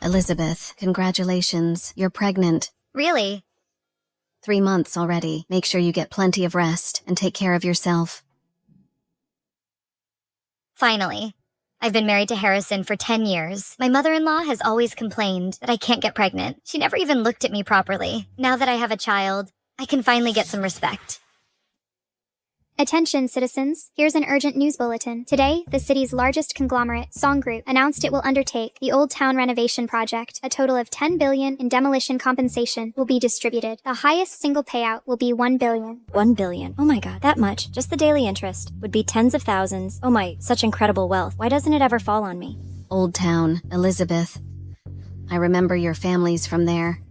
Elizabeth, congratulations. You're pregnant. Really? 3 months already. Make sure you get plenty of rest and take care of yourself. Finally. I've been married to Harrison for 10 years. My mother-in-law has always complained that I can't get pregnant. She never even looked at me properly. Now that I have a child, I can finally get some respect. Attention, citizens. Here's an urgent news bulletin. Today, the city's largest conglomerate, Song Group, announced it will undertake the Old Town renovation project. A total of $10 billion in demolition compensation will be distributed. The highest single payout will be $1 billion. $1 billion. Oh my god, that much. Just the daily interest would be tens of thousands. Oh my, such incredible wealth. Why doesn't it ever fall on me? Old Town, Elizabeth. I remember your families from there.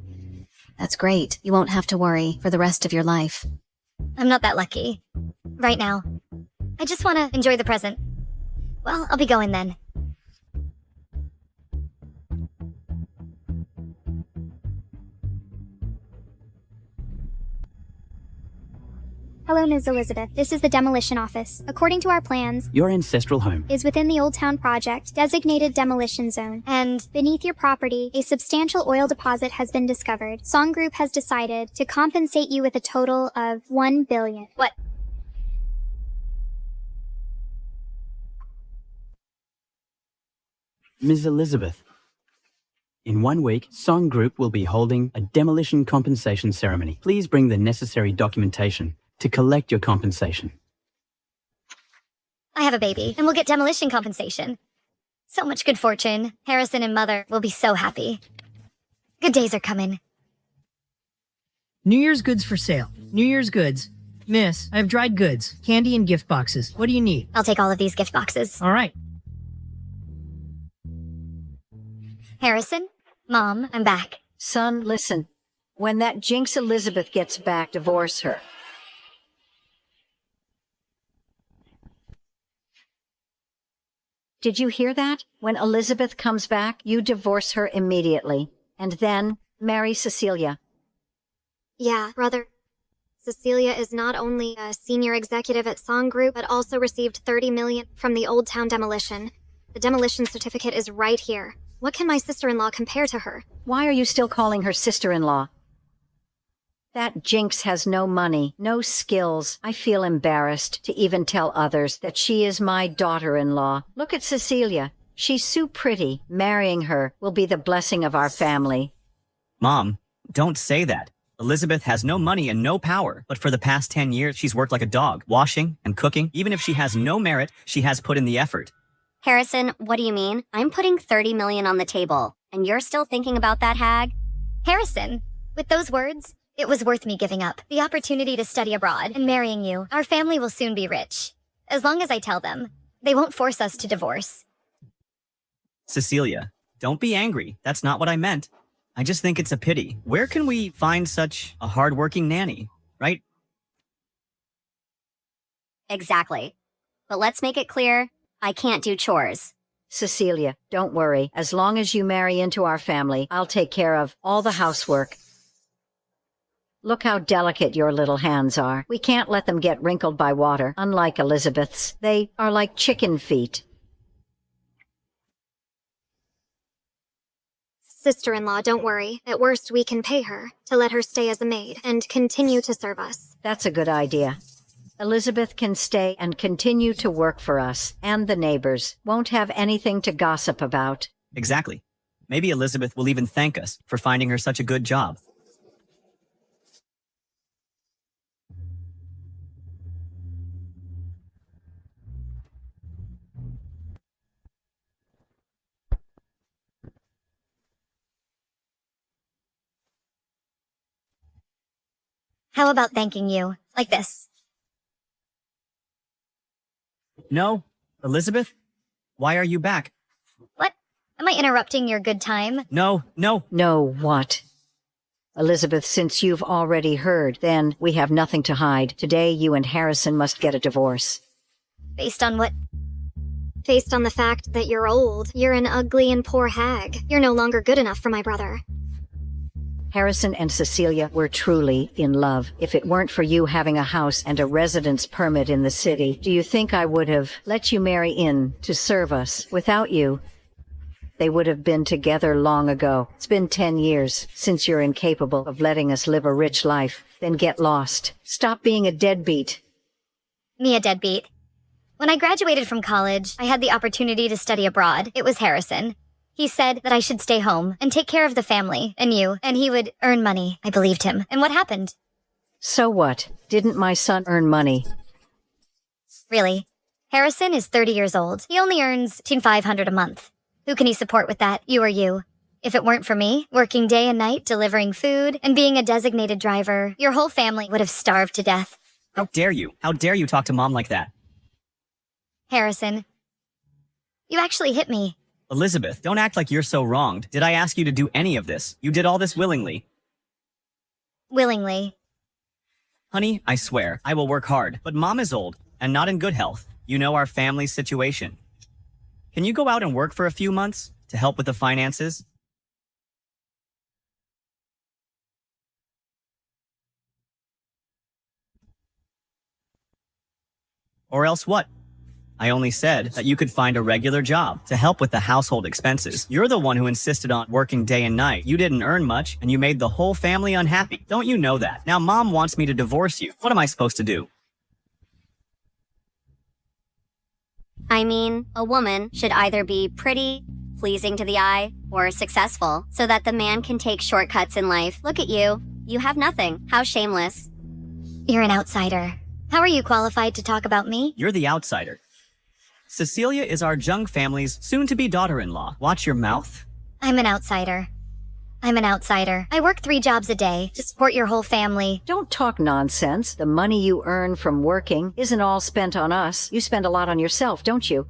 That's great. You won't have to worry for the rest of your life. I'm not that lucky. Right now. I just want to enjoy the present. Well, I'll be going then. Hello, Ms. Elizabeth. This is the demolition office. According to our plans, Your ancestral home. is within the Old Town project, designated demolition zone. And beneath your property, a substantial oil deposit has been discovered. Song Group has decided to compensate you with a total of $1 billion. What? Ms. Elizabeth. In 1 week, Song Group will be holding a demolition compensation ceremony. Please bring the necessary documentation to collect your compensation. I have a baby, and we'll get demolition compensation. So much good fortune. Harrison and Mother will be so happy. Good days are coming. New Year's goods for sale. New Year's goods. Miss, I have dried goods, candy, and gift boxes. What do you need? I'll take all of these gift boxes. All right. Harrison? Mom, I'm back. Son, listen. When that Jinx Elizabeth gets back, divorce her. Did you hear that? When Elizabeth comes back, you divorce her immediately. And then marry Cecilia. Yeah, brother. Cecilia is not only a senior executive at Song Group, but also received $30 million from the Old Town demolition. The demolition certificate is right here. What can my sister-in-law compare to her? Why are you still calling her sister-in-law? That Jinx has no money, no skills. I feel embarrassed to even tell others that she is my daughter-in-law. Look at Cecilia. She's so pretty. Marrying her will be the blessing of our family. Mom, don't say that. Elizabeth has no money and no power, but for the past 10 years, she's worked like a dog, washing and cooking. Even if she has no merit, she has put in the effort. Harrison, what do you mean? I'm putting $30 million on the table, and you're still thinking about that hag? Harrison, with those words, it was worth me giving up the opportunity to study abroad and marrying you. Our family will soon be rich. As long as I tell them, they won't force us to divorce. Cecilia, don't be angry. That's not what I meant. I just think it's a pity. Where can we find such a hardworking nanny, right? Exactly. But let's make it clear, I can't do chores. Cecilia, don't worry. As long as you marry into our family, I'll take care of all the housework. Look how delicate your little hands are. We can't let them get wrinkled by water, unlike Elizabeth's. They are like chicken feet. Sister-in-law, don't worry. At worst, we can pay her to let her stay as a maid and continue to serve us. That's a good idea. Elizabeth can stay and continue to work for us, and the neighbors won't have anything to gossip about. Exactly. Maybe Elizabeth will even thank us for finding her such a good job. How about thanking you, like this? No, Elizabeth? Why are you back? What? Am I interrupting your good time? No. No, what? Elizabeth, since you've already heard, then we have nothing to hide. Today, you and Harrison must get a divorce. Based on what? Based on the fact that you're old, you're an ugly and poor hag. You're no longer good enough for my brother. Harrison and Cecilia were truly in love. If it weren't for you having a house and a residence permit in the city, do you think I would have let you marry in to serve us? Without you, They would have been together long ago. It's been 10 years since you're incapable of letting us live a rich life. Then get lost. Stop being a deadbeat. Me a deadbeat. When I graduated from college, I had the opportunity to study abroad. It was Harrison. He said that I should stay home and take care of the family and you, and he would earn money. I believed him. And what happened? So what? Didn't my son earn money? Really? Harrison is 30 years old. He only earns between $500 a month. Who can he support with that, you or you? If it weren't for me, working day and night, delivering food, and being a designated driver, your whole family would have starved to death. How dare you? How dare you talk to Mom like that? Harrison, you actually hit me. Elizabeth, don't act like you're so wronged. Did I ask you to do any of this? You did all this willingly. Willingly. Honey, I swear, I will work hard. But Mom is old and not in good health. You know our family's situation. Can you go out and work for a few months to help with the finances? Or else what? I only said that you could find a regular job to help with the household expenses. You're the one who insisted on working day and night. You didn't earn much, and you made the whole family unhappy. Don't you know that? Now Mom wants me to divorce you. What am I supposed to do? I mean, a woman should either be pretty, pleasing to the eye, or successful, so that the man can take shortcuts in life. Look at you. You have nothing. How shameless. You're an outsider. How are you qualified to talk about me? You're the outsider. Cecilia is our Jung family's soon-to-be daughter-in-law. Watch your mouth. I'm an outsider. I'm an outsider. I work 3 jobs a day to support your whole family. Don't talk nonsense. The money you earn from working isn't all spent on us. You spend a lot on yourself, don't you?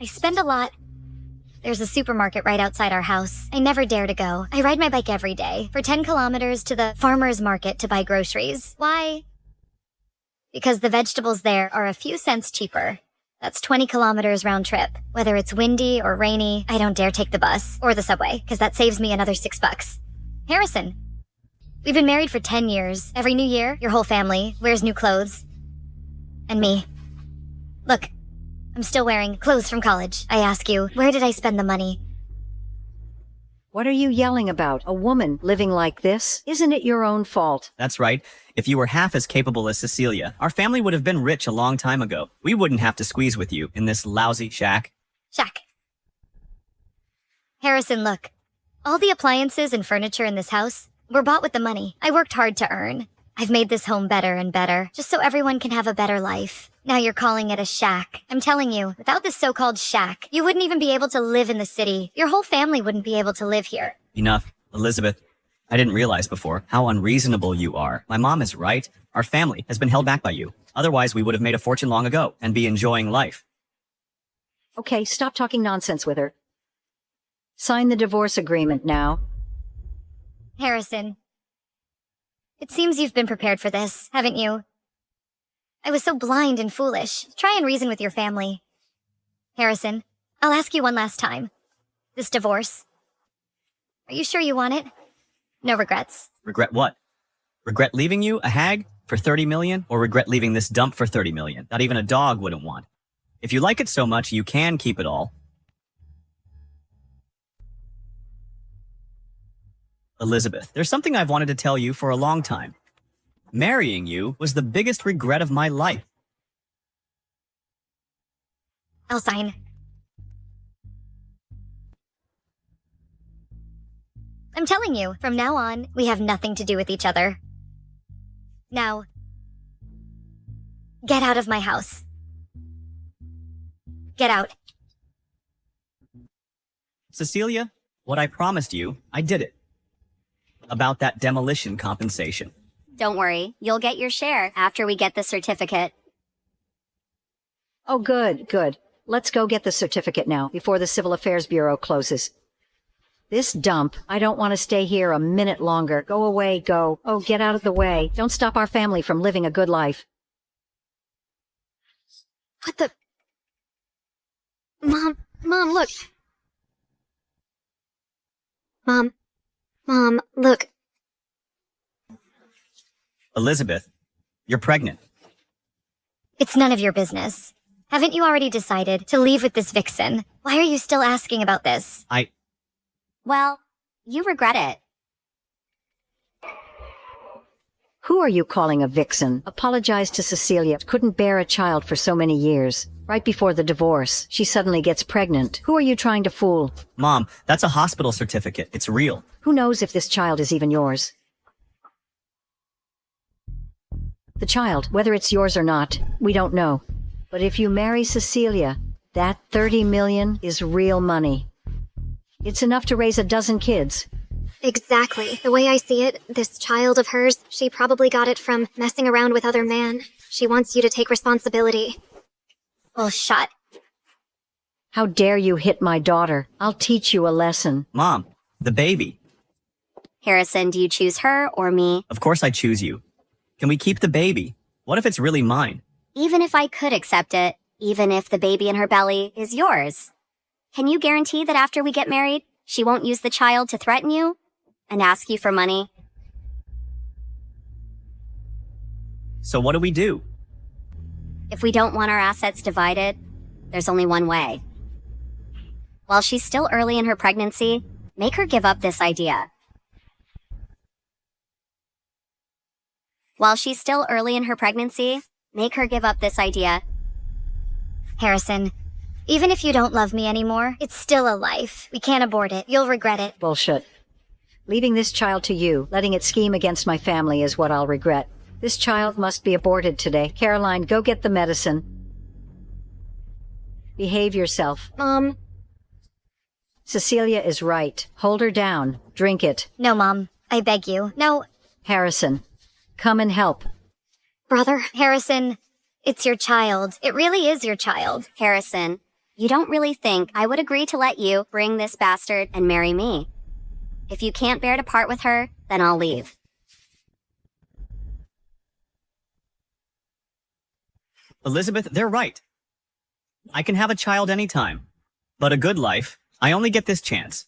I spend a lot. There's a supermarket right outside our house. I never dare to go. I ride my bike every day for 10 kilometers to the farmer's market to buy groceries. Why? Because the vegetables there are a few cents cheaper. That's 20 kilometers round trip. Whether it's windy or rainy, I don't dare take the bus or the subway, because that saves me another $6. Harrison, we've been married for 10 years. Every new year, your whole family wears new clothes. And me. Look, I'm still wearing clothes from college. I ask you, where did I spend the money? What are you yelling about? A woman living like this? Isn't it your own fault? That's right. If you were half as capable as Cecilia, our family would have been rich a long time ago. We wouldn't have to squeeze with you in this lousy shack. Shack. Harrison, look. All the appliances and furniture in this house were bought with the money I worked hard to earn. I've made this home better and better, just so everyone can have a better life. Now you're calling it a shack. I'm telling you, without this so-called shack, you wouldn't even be able to live in the city. Your whole family wouldn't be able to live here. Enough. Elizabeth, I didn't realize before how unreasonable you are. My mom is right. Our family has been held back by you. Otherwise, we would have made a fortune long ago and be enjoying life. Okay, stop talking nonsense with her. Sign the divorce agreement now. Harrison, it seems you've been prepared for this, haven't you? I was so blind and foolish. Try and reason with your family. Harrison, I'll ask you one last time. This divorce. Are you sure you want it? No regrets. Regret what? Regret leaving you, a hag, for 30 million? Or regret leaving this dump for 30 million? Not even a dog wouldn't want. If you like it so much, you can keep it all. Elizabeth, there's something I've wanted to tell you for a long time. Marrying you was the biggest regret of my life. I'll sign. I'm telling you, from now on, we have nothing to do with each other. Now, get out of my house. Get out. Cecilia, what I promised you, I did it. About that demolition compensation. Don't worry, you'll get your share after we get the certificate. Oh, good, good. Let's go get the certificate now, before the Civil Affairs Bureau closes. This dump, I don't want to stay here a minute longer. Go away, go. Oh, get out of the way. Don't stop our family from living a good life. What the? Mom, look. Mom, look. Elizabeth, you're pregnant. It's none of your business. Haven't you already decided to leave with this vixen? Why are you still asking about this? Well, you regret it. Who are you calling a vixen? Apologize to Cecilia. Couldn't bear a child for so many years. Right before the divorce, she suddenly gets pregnant. Who are you trying to fool? Mom, that's a hospital certificate. It's real. Who knows if this child is even yours? The child, whether it's yours or not, we don't know. But if you marry Cecilia, that 30 million is real money. It's enough to raise a dozen kids. Exactly. The way I see it, this child of hers, she probably got it from messing around with other men. She wants you to take responsibility. Well, shut. How dare you hit my daughter? I'll teach you a lesson. Mom, the baby. Harrison, do you choose her or me? Of course I choose you. Can we keep the baby? What if it's really mine? Even if I could accept it, even if the baby in her belly is yours, can you guarantee that after we get married, she won't use the child to threaten you and ask you for money? So what do we do? If we don't want our assets divided, there's only one way. While she's still early in her pregnancy, make her give up this idea. While she's still early in her pregnancy, make her give up this idea. Harrison, even if you don't love me anymore, it's still a life. We can't abort it. You'll regret it. Bullshit. Leaving this child to you, letting it scheme against my family is what I'll regret. This child must be aborted today. Caroline, go get the medicine. Behave yourself. Mom. Cecilia is right. Hold her down. Drink it. No, Mom. I beg you. No. Harrison, come and help. Brother. Harrison, it's your child. It really is your child. Harrison, you don't really think I would agree to let you bring this bastard and marry me. If you can't bear to part with her, then I'll leave. Elizabeth, they're right. I can have a child anytime. But a good life, I only get this chance.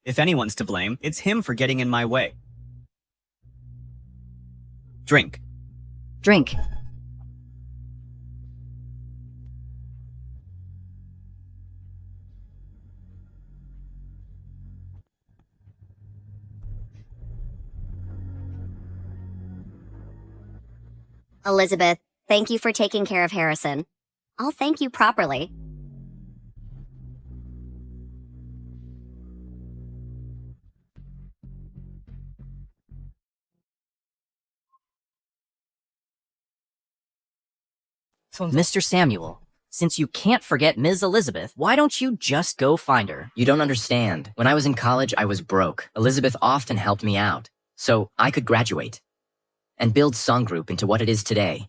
If anyone's to blame, it's him for getting in my way. Drink. Drink. Elizabeth, thank you for taking care of Harrison. I'll thank you properly. Mr. Samuel, since you can't forget Ms. Elizabeth, why don't you just go find her? You don't understand. When I was in college, I was broke. Elizabeth often helped me out, so I could graduate and build Song Group into what it is today.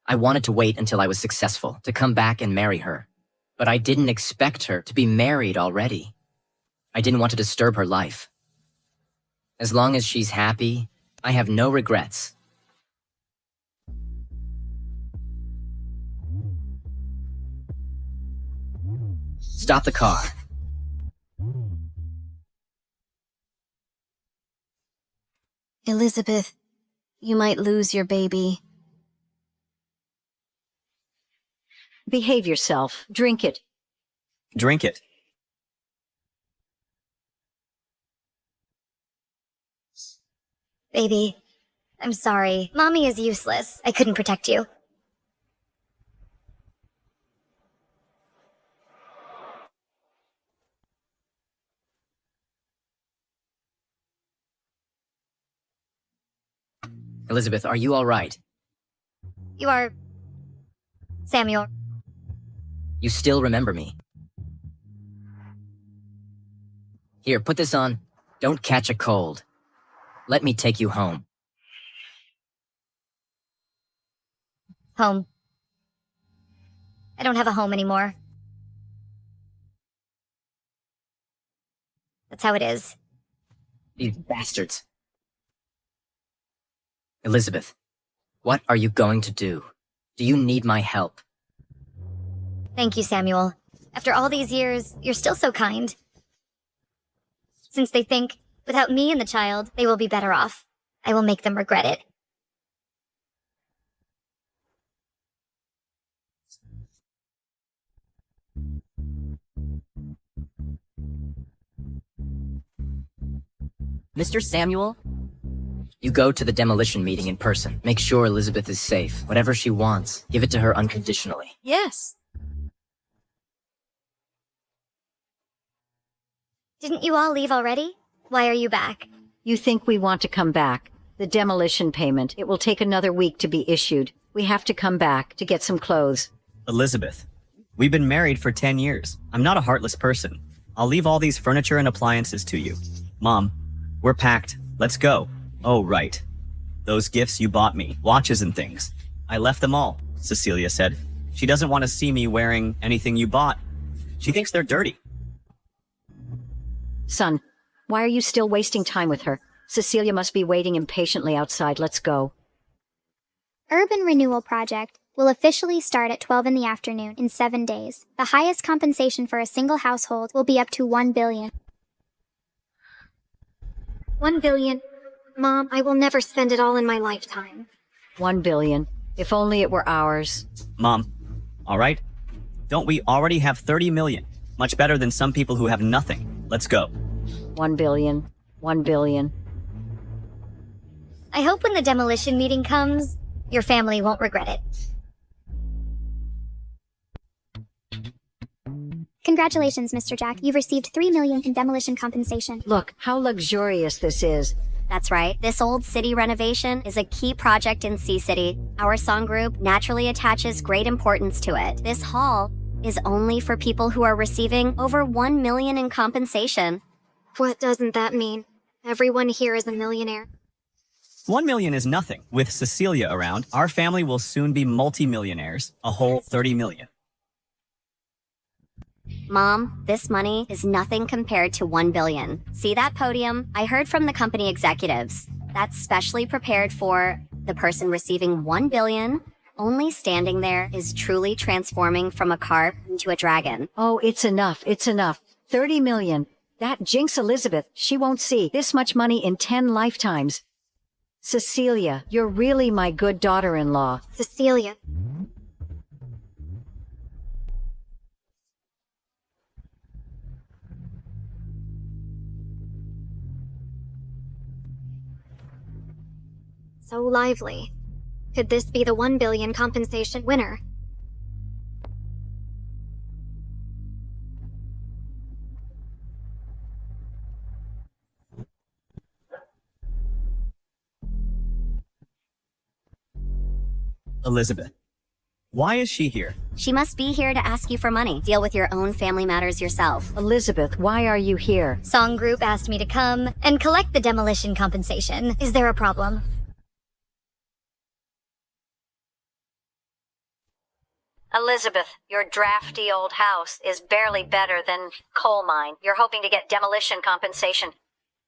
I wanted to wait until I was successful to come back and marry her, but I didn't expect her to be married already. I didn't want to disturb her life. As long as she's happy, I have no regrets. Stop the car. Elizabeth, you might lose your baby. Behave yourself. Drink it. Drink it. Baby, I'm sorry. Mommy is useless. I couldn't protect you. Elizabeth, are you all right? You are... Samuel. You still remember me? Here, put this on. Don't catch a cold. Let me take you home. Home. I don't have a home anymore. That's how it is. These bastards. Elizabeth, what are you going to do? Do you need my help? Thank you, Samuel. After all these years, you're still so kind. Since they think, without me and the child, they will be better off, I will make them regret it. Mr. Samuel, you go to the demolition meeting in person. Make sure Elizabeth is safe. Whatever she wants, give it to her unconditionally. Yes. Didn't you all leave already? Why are you back? You think we want to come back? The demolition payment, it will take another week to be issued. We have to come back to get some clothes. Elizabeth, we've been married for 10 years. I'm not a heartless person. I'll leave all these furniture and appliances to you. Mom, we're packed. Let's go. Oh, right. Those gifts you bought me, watches and things. I left them all, Cecilia said. She doesn't want to see me wearing anything you bought. She thinks they're dirty. Son, why are you still wasting time with her? Cecilia must be waiting impatiently outside. Let's go. Urban Renewal Project will officially start at 12 in the afternoon in 7 days. The highest compensation for a single household will be up to $1 billion. $1 billion. Mom, I will never spend it all in my lifetime. $1 billion. If only it were ours. Mom, all right? Don't we already have 30 million? Much better than some people who have nothing. Let's go. $1 billion. $1 billion. I hope when the demolition meeting comes, your family won't regret it. Congratulations, Mr. Jack. You've received $3 million in demolition compensation. Look, how luxurious this is. That's right. This old city renovation is a key project in Sea City. Our song group naturally attaches great importance to it. This hall is only for people who are receiving over $1 million in compensation. What doesn't that mean? Everyone here is a millionaire. 1 million is nothing. With Cecilia around, our family will soon be multi-millionaires. A whole 30 million. Mom, this money is nothing compared to $1 billion. See that podium? I heard from the company executives. That's specially prepared for the person receiving $1 billion. Only standing there is truly transforming from a carp into a dragon. Oh, it's enough. It's enough. 30 million. That jinx Elizabeth. She won't see this much money in 10 lifetimes. Cecilia, you're really my good daughter-in-law. Cecilia. So lively. Could this be the $1 billion compensation winner? Elizabeth, why is she here? She must be here to ask you for money. Deal with your own family matters yourself. Elizabeth, why are you here? Song group asked me to come and collect the demolition compensation. Is there a problem? Elizabeth, your drafty old house is barely better than coal mine. You're hoping to get demolition compensation.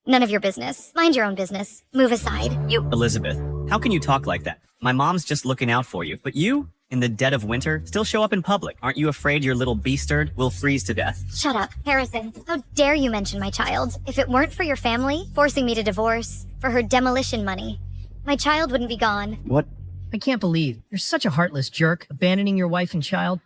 None of your business. Mind your own business. Move aside. Elizabeth, how can you talk like that? My mom's just looking out for you. But you, in the dead of winter, still show up in public. Aren't you afraid your little beastard will freeze to death? Shut up. Harrison, how dare you mention my child? If it weren't for your family forcing me to divorce for her demolition money, my child wouldn't be gone. What? I can't believe you're such a heartless jerk, abandoning your wife and child.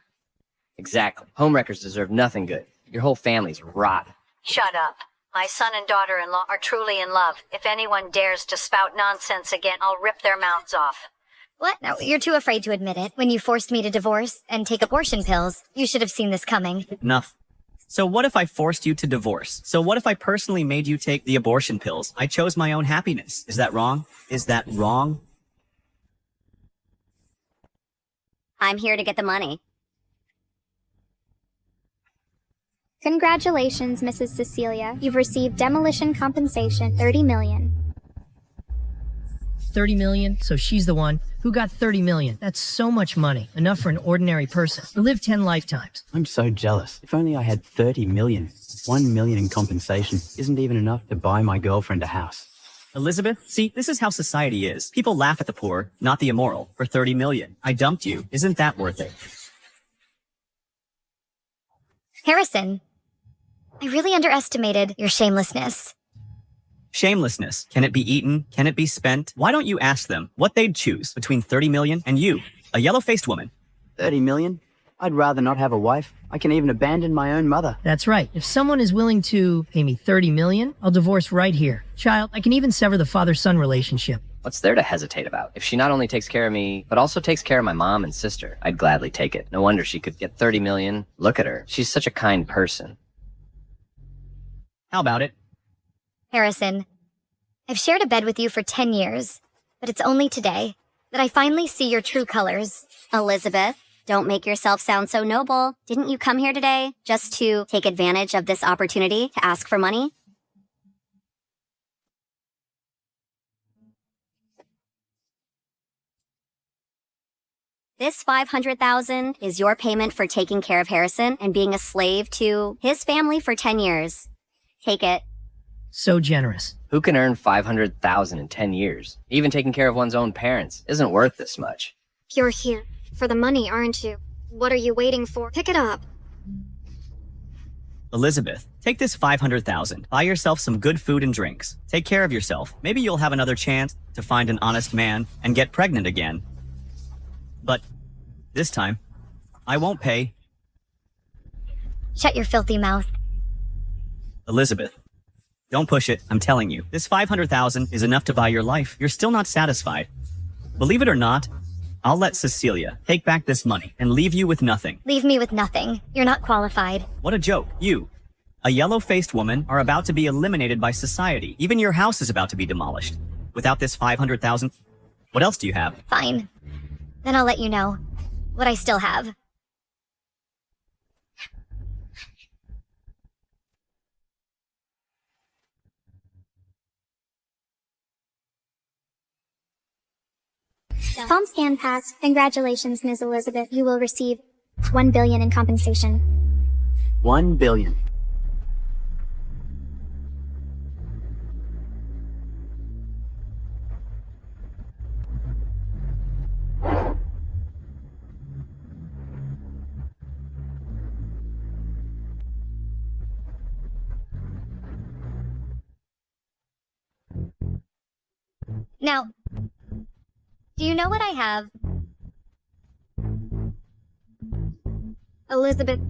Exactly. Homewreckers deserve nothing good. Your whole family's rot. Shut up. My son and daughter-in-law are truly in love. If anyone dares to spout nonsense again, I'll rip their mouths off. What? No, you're too afraid to admit it. When you forced me to divorce and take abortion pills, you should have seen this coming. Enough. So what if I forced you to divorce? So what if I personally made you take the abortion pills? I chose my own happiness. Is that wrong? Is that wrong? I'm here to get the money. Congratulations, Mrs. Cecilia. You've received demolition compensation, $30 million. 30 million, so she's the one. Who got 30 million? That's so much money. Enough for an ordinary person. To live 10 lifetimes. I'm so jealous. If only I had 30 million. 1 million in compensation isn't even enough to buy my girlfriend a house. Elizabeth, see, this is how society is. People laugh at the poor, not the immoral, for 30 million. I dumped you. Isn't that worth it? Harrison, I really underestimated your shamelessness. Shamelessness. Can it be eaten? Can it be spent? Why don't you ask them what they'd choose between 30 million and you, a yellow-faced woman? 30 million? I'd rather not have a wife. I can even abandon my own mother. That's right. If someone is willing to pay me $30 million, I'll divorce right here. Child, I can even sever the father-son relationship. What's there to hesitate about? If she not only takes care of me, but also takes care of my mom and sister, I'd gladly take it. No wonder she could get $30 million. Look at her. She's such a kind person. How about it? Harrison, I've shared a bed with you for 10 years, but it's only today that I finally see your true colors. Elizabeth, don't make yourself sound so noble. Didn't you come here today just to take advantage of this opportunity to ask for money? This $500,000 is your payment for taking care of Harrison and being a slave to his family for 10 years. Take it. So generous. Who can earn $500,000 in 10 years? Even taking care of one's own parents isn't worth this much. You're here for the money, aren't you? What are you waiting for? Pick it up. Elizabeth, take this $500,000. Buy yourself some good food and drinks. Take care of yourself. Maybe you'll have another chance to find an honest man and get pregnant again. But this time, I won't pay. Shut your filthy mouth. Elizabeth, don't push it. I'm telling you, this $500,000 is enough to buy your life. You're still not satisfied. Believe it or not, I'll let Cecilia take back this money and leave you with nothing. Leave me with nothing. You're not qualified. What a joke. You, a yellow-faced woman, are about to be eliminated by society. Even your house is about to be demolished. Without this $500,000, what else do you have? Fine. Then I'll let you know what I still have. Palm scan passed. Congratulations, Ms. Elizabeth. You will receive $1 billion in compensation. $1 billion. Now, do you know what I have? Elizabeth,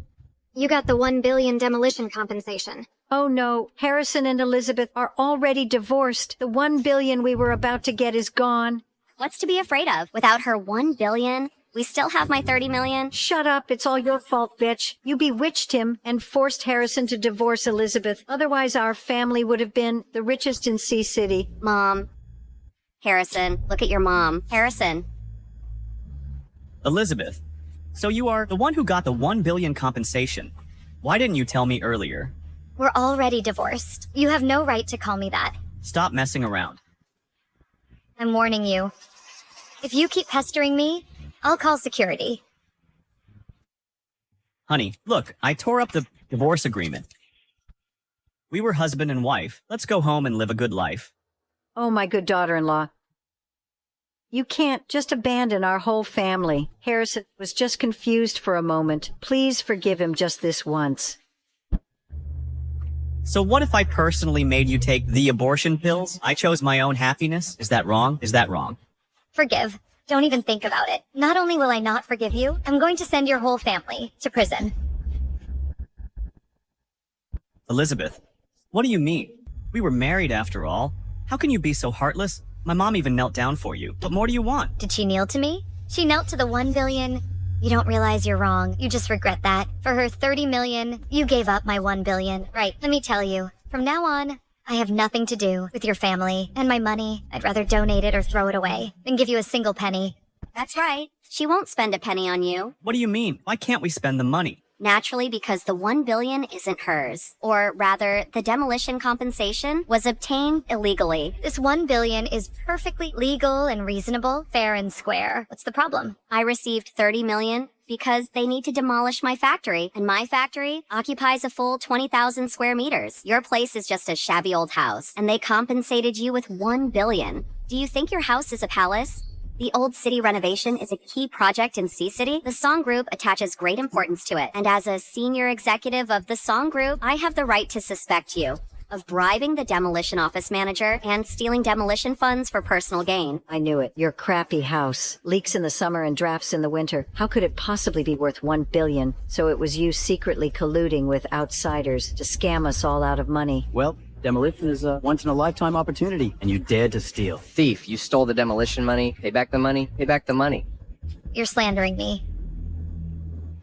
you got the $1 billion demolition compensation. Oh no, Harrison and Elizabeth are already divorced. The $1 billion we were about to get is gone. What's to be afraid of? Without her $1 billion, we still have my $30 million. Shut up, it's all your fault, bitch. You bewitched him and forced Harrison to divorce Elizabeth. Otherwise our family would have been the richest in Sea City. Mom. Harrison, look at your mom. Harrison. Elizabeth, so you are the one who got the $1 billion compensation. Why didn't you tell me earlier? We're already divorced. You have no right to call me that. Stop messing around. I'm warning you. If you keep pestering me, I'll call security. Honey, look, I tore up the divorce agreement. We were husband and wife. Let's go home and live a good life. Oh, my good daughter-in-law. You can't just abandon our whole family. Harrison was just confused for a moment. Please forgive him just this once. So what if I personally made you take the abortion pills? I chose my own happiness. Is that wrong? Is that wrong? Forgive. Don't even think about it. Not only will I not forgive you, I'm going to send your whole family to prison. Elizabeth, what do you mean? We were married after all. How can you be so heartless? My mom even knelt down for you. What more do you want? Did she kneel to me? She knelt to the $1 billion. You don't realize you're wrong. You just regret that. For her $30 million, you gave up my $1 billion. Right, let me tell you. From now on, I have nothing to do with your family. And my money, I'd rather donate it or throw it away than give you a single penny. That's right. She won't spend a penny on you. What do you mean? Why can't we spend the money? Naturally, because the $1 billion isn't hers. Or rather, the demolition compensation was obtained illegally. This $1 billion is perfectly legal and reasonable, fair and square. What's the problem? I received $30 million because they need to demolish my factory, and my factory occupies a full 20,000 square meters. Your place is just a shabby old house, and they compensated you with $1 billion. Do you think your house is a palace? The Old City renovation is a key project in Sea City. The Song Group attaches great importance to it, and as a senior executive of the Song Group, I have the right to suspect you of bribing the demolition office manager and stealing demolition funds for personal gain. I knew it. Your crappy house. Leaks in the summer and drafts in the winter. How could it possibly be worth $1 billion? So it was you secretly colluding with outsiders to scam us all out of money. Well, demolition is a once-in-a-lifetime opportunity, and you dared to steal. Thief, you stole the demolition money. Pay back the money. Pay back the money. You're slandering me.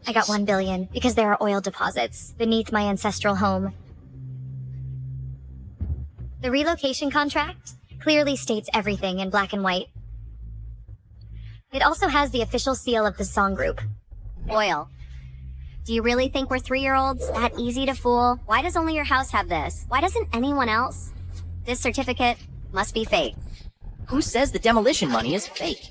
I got $1 billion because there are oil deposits beneath my ancestral home. The relocation contract clearly states everything in black and white. It also has the official seal of the song group. Oil. Do you really think we're 3-year-olds? That easy to fool? Why does only your house have this? Why doesn't anyone else? This certificate must be fake. Who says the demolition money is fake?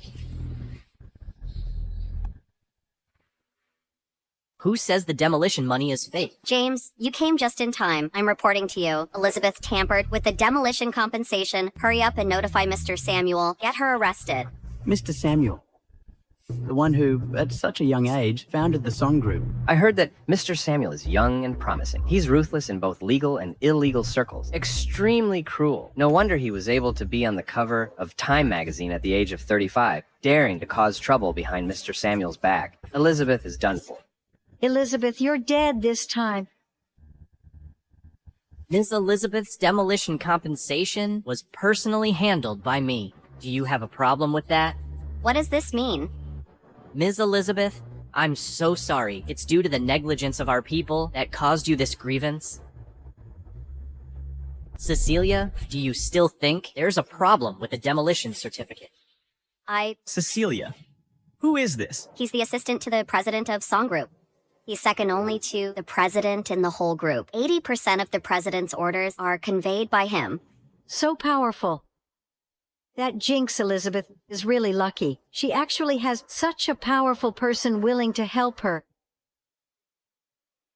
Who says the demolition money is fake? James, you came just in time. I'm reporting to you. Elizabeth tampered with the demolition compensation. Hurry up and notify Mr. Samuel. Get her arrested. Mr. Samuel, the one who, at such a young age, founded the song group. I heard that Mr. Samuel is young and promising. He's ruthless in both legal and illegal circles. Extremely cruel. No wonder he was able to be on the cover of Time magazine at the age of 35, daring to cause trouble behind Mr. Samuel's back. Elizabeth is done for. Elizabeth, you're dead this time. Ms. Elizabeth's demolition compensation was personally handled by me. Do you have a problem with that? What does this mean? Ms. Elizabeth, I'm so sorry. It's due to the negligence of our people that caused you this grievance. Cecilia, do you still think there's a problem with the demolition certificate? Cecilia, who is this? He's the assistant to the president of Song Group. He's second only to the president in the whole group. 80% of the president's orders are conveyed by him. So powerful. That Jinx, Elizabeth, is really lucky. She actually has such a powerful person willing to help her.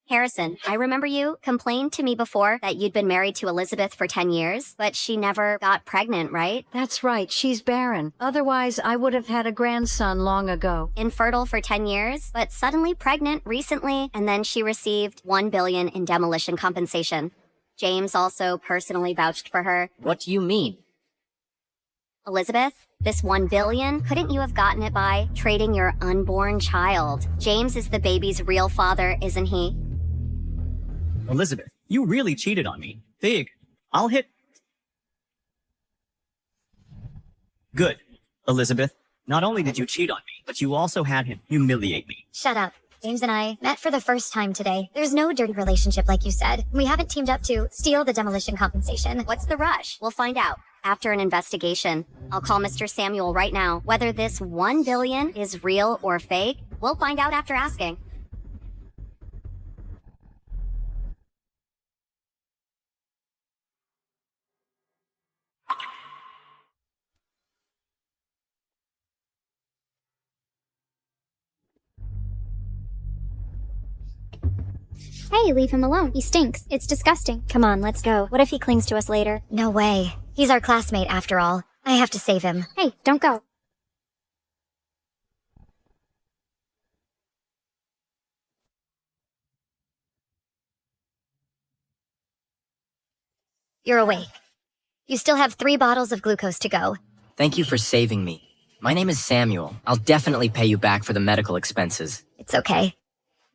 Harrison, I remember you complained to me before that you'd been married to Elizabeth for 10 years, but she never got pregnant, right? That's right, she's barren. Otherwise, I would have had a grandson long ago. Infertile for 10 years, but suddenly pregnant recently, and then she received $1 billion in demolition compensation. James also personally vouched for her. What do you mean? Elizabeth, this $1 billion, couldn't you have gotten it by trading your unborn child? James is the baby's real father, isn't he? Elizabeth, you really cheated on me. Fig, I'll hit... Good. Elizabeth, not only did you cheat on me, but you also had him humiliate me. Shut up. James and I met for the first time today. There's no dirty relationship like you said. We haven't teamed up to steal the demolition compensation. What's the rush? We'll find out after an investigation. I'll call Mr. Samuel right now. Whether this $1 billion is real or fake, we'll find out after asking. Hey, leave him alone. He stinks. It's disgusting. Come on, let's go. What if he clings to us later? No way. He's our classmate after all. I have to save him. Hey, don't go. You're awake. You still have 3 bottles of glucose to go. Thank you for saving me. My name is Samuel. I'll definitely pay you back for the medical expenses. It's okay.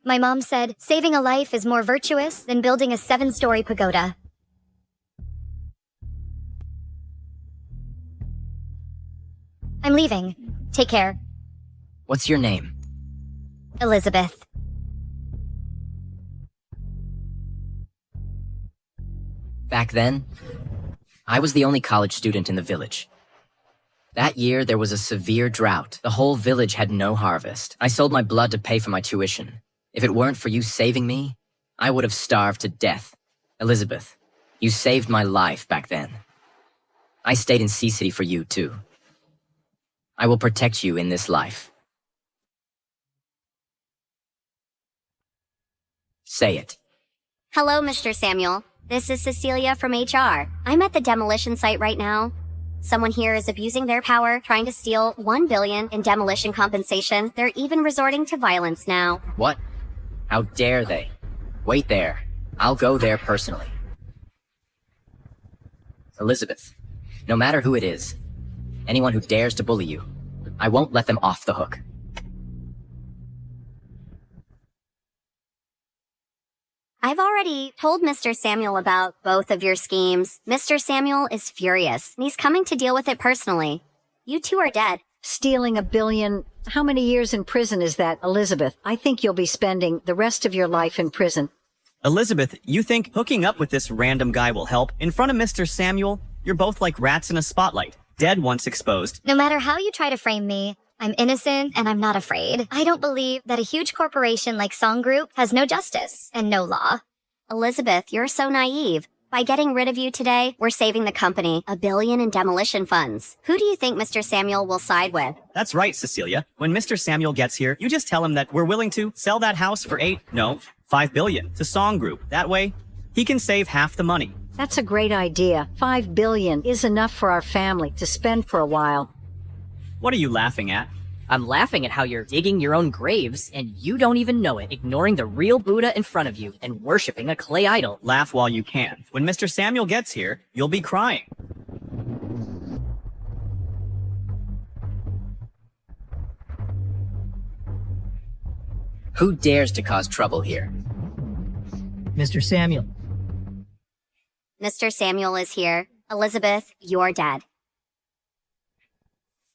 My mom said saving a life is more virtuous than building a 7-story pagoda. I'm leaving. Take care. What's your name? Elizabeth. Back then, I was the only college student in the village. That year, there was a severe drought. The whole village had no harvest. I sold my blood to pay for my tuition. If it weren't for you saving me, I would have starved to death. Elizabeth, you saved my life back then. I stayed in Sea City for you, too. I will protect you in this life. Say it. Hello, Mr. Samuel. This is Cecilia from HR. I'm at the demolition site right now. Someone here is abusing their power, trying to steal $1 billion in demolition compensation. They're even resorting to violence now. What? How dare they? Wait there. I'll go there personally. Elizabeth, no matter who it is, anyone who dares to bully you, I won't let them off the hook. I've already told Mr. Samuel about both of your schemes. Mr. Samuel is furious, and he's coming to deal with it personally. You two are dead. Stealing $1 billion. How many years in prison is that, Elizabeth? I think you'll be spending the rest of your life in prison. Elizabeth, you think hooking up with this random guy will help? In front of Mr. Samuel, you're both like rats in a spotlight. Dead once exposed. No matter how you try to frame me, I'm innocent and I'm not afraid. I don't believe that a huge corporation like Song Group has no justice and no law. Elizabeth, you're so naive. By getting rid of you today, we're saving the company $1 billion in demolition funds. Who do you think Mr. Samuel will side with? That's right, Cecilia. When Mr. Samuel gets here, you just tell him that we're willing to sell that house for $5 billion to Song Group. That way, he can save half the money. That's a great idea. $5 billion is enough for our family to spend for a while. What are you laughing at? I'm laughing at how you're digging your own graves and you don't even know it, ignoring the real Buddha in front of you and worshipping a clay idol. Laugh while you can. When Mr. Samuel gets here, you'll be crying. Who dares to cause trouble here? Mr. Samuel. Mr. Samuel is here. Elizabeth, you're dead.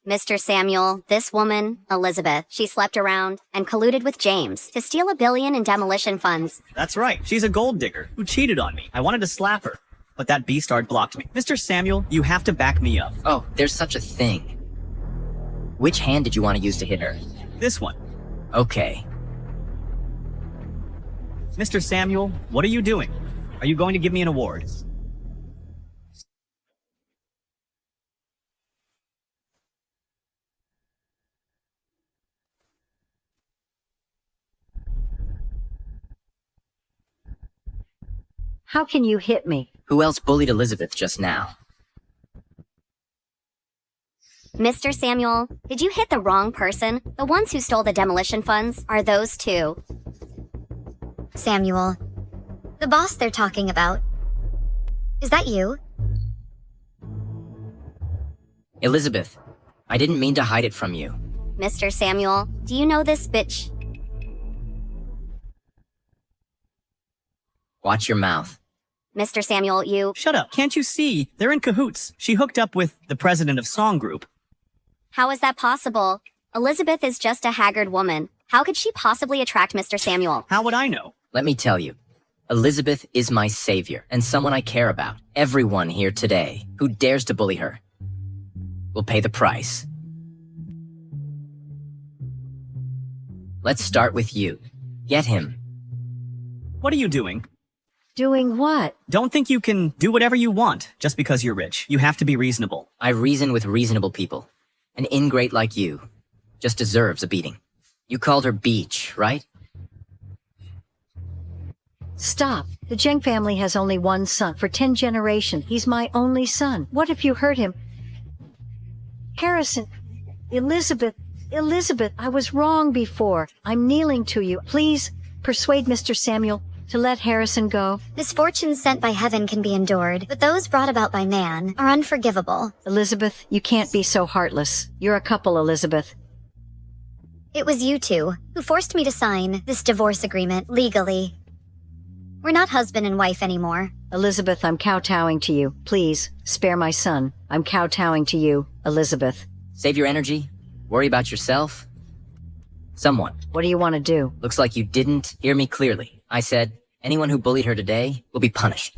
Mr. Samuel, this woman, Elizabeth, she slept around and colluded with James to steal $1 billion in demolition funds. That's right. She's a gold digger who cheated on me. I wanted to slap her, but that beastard blocked me. Mr. Samuel, you have to back me up. Oh, there's such a thing. Which hand did you want to use to hit her? This one. Okay. Mr. Samuel, what are you doing? Are you going to give me an award? How can you hit me? Who else bullied Elizabeth just now? Mr. Samuel, did you hit the wrong person? The ones who stole the demolition funds are those two. Samuel, the boss they're talking about. Is that you? Elizabeth, I didn't mean to hide it from you. Mr. Samuel, do you know this bitch? Watch your mouth. Mr. Samuel, you... Shut up. Can't you see? They're in cahoots. She hooked up with the president of Song Group. How is that possible? Elizabeth is just a haggard woman. How could she possibly attract Mr. Samuel? How would I know? Let me tell you, Elizabeth is my savior and someone I care about. Everyone here today who dares to bully her will pay the price. Let's start with you. Get him. What are you doing? Doing what? Don't think you can do whatever you want just because you're rich. You have to be reasonable. I reason with reasonable people. An ingrate like you just deserves a beating. You called her Beach, right? Stop. The Zheng family has only one son. For 10 generations, he's my only son. What if you hurt him? Harrison, Elizabeth, I was wrong before. I'm kneeling to you. Please persuade Mr. Samuel to let Harrison go. Misfortunes sent by heaven can be endured, but those brought about by man are unforgivable. Elizabeth, you can't be so heartless. You're a couple, Elizabeth. It was you two who forced me to sign this divorce agreement legally. We're not husband and wife anymore. Elizabeth, I'm kowtowing to you. Please, spare my son. I'm kowtowing to you, Elizabeth. Save your energy. Worry about yourself. Someone. What do you want to do? Looks like you didn't hear me clearly. I said, anyone who bullied her today will be punished.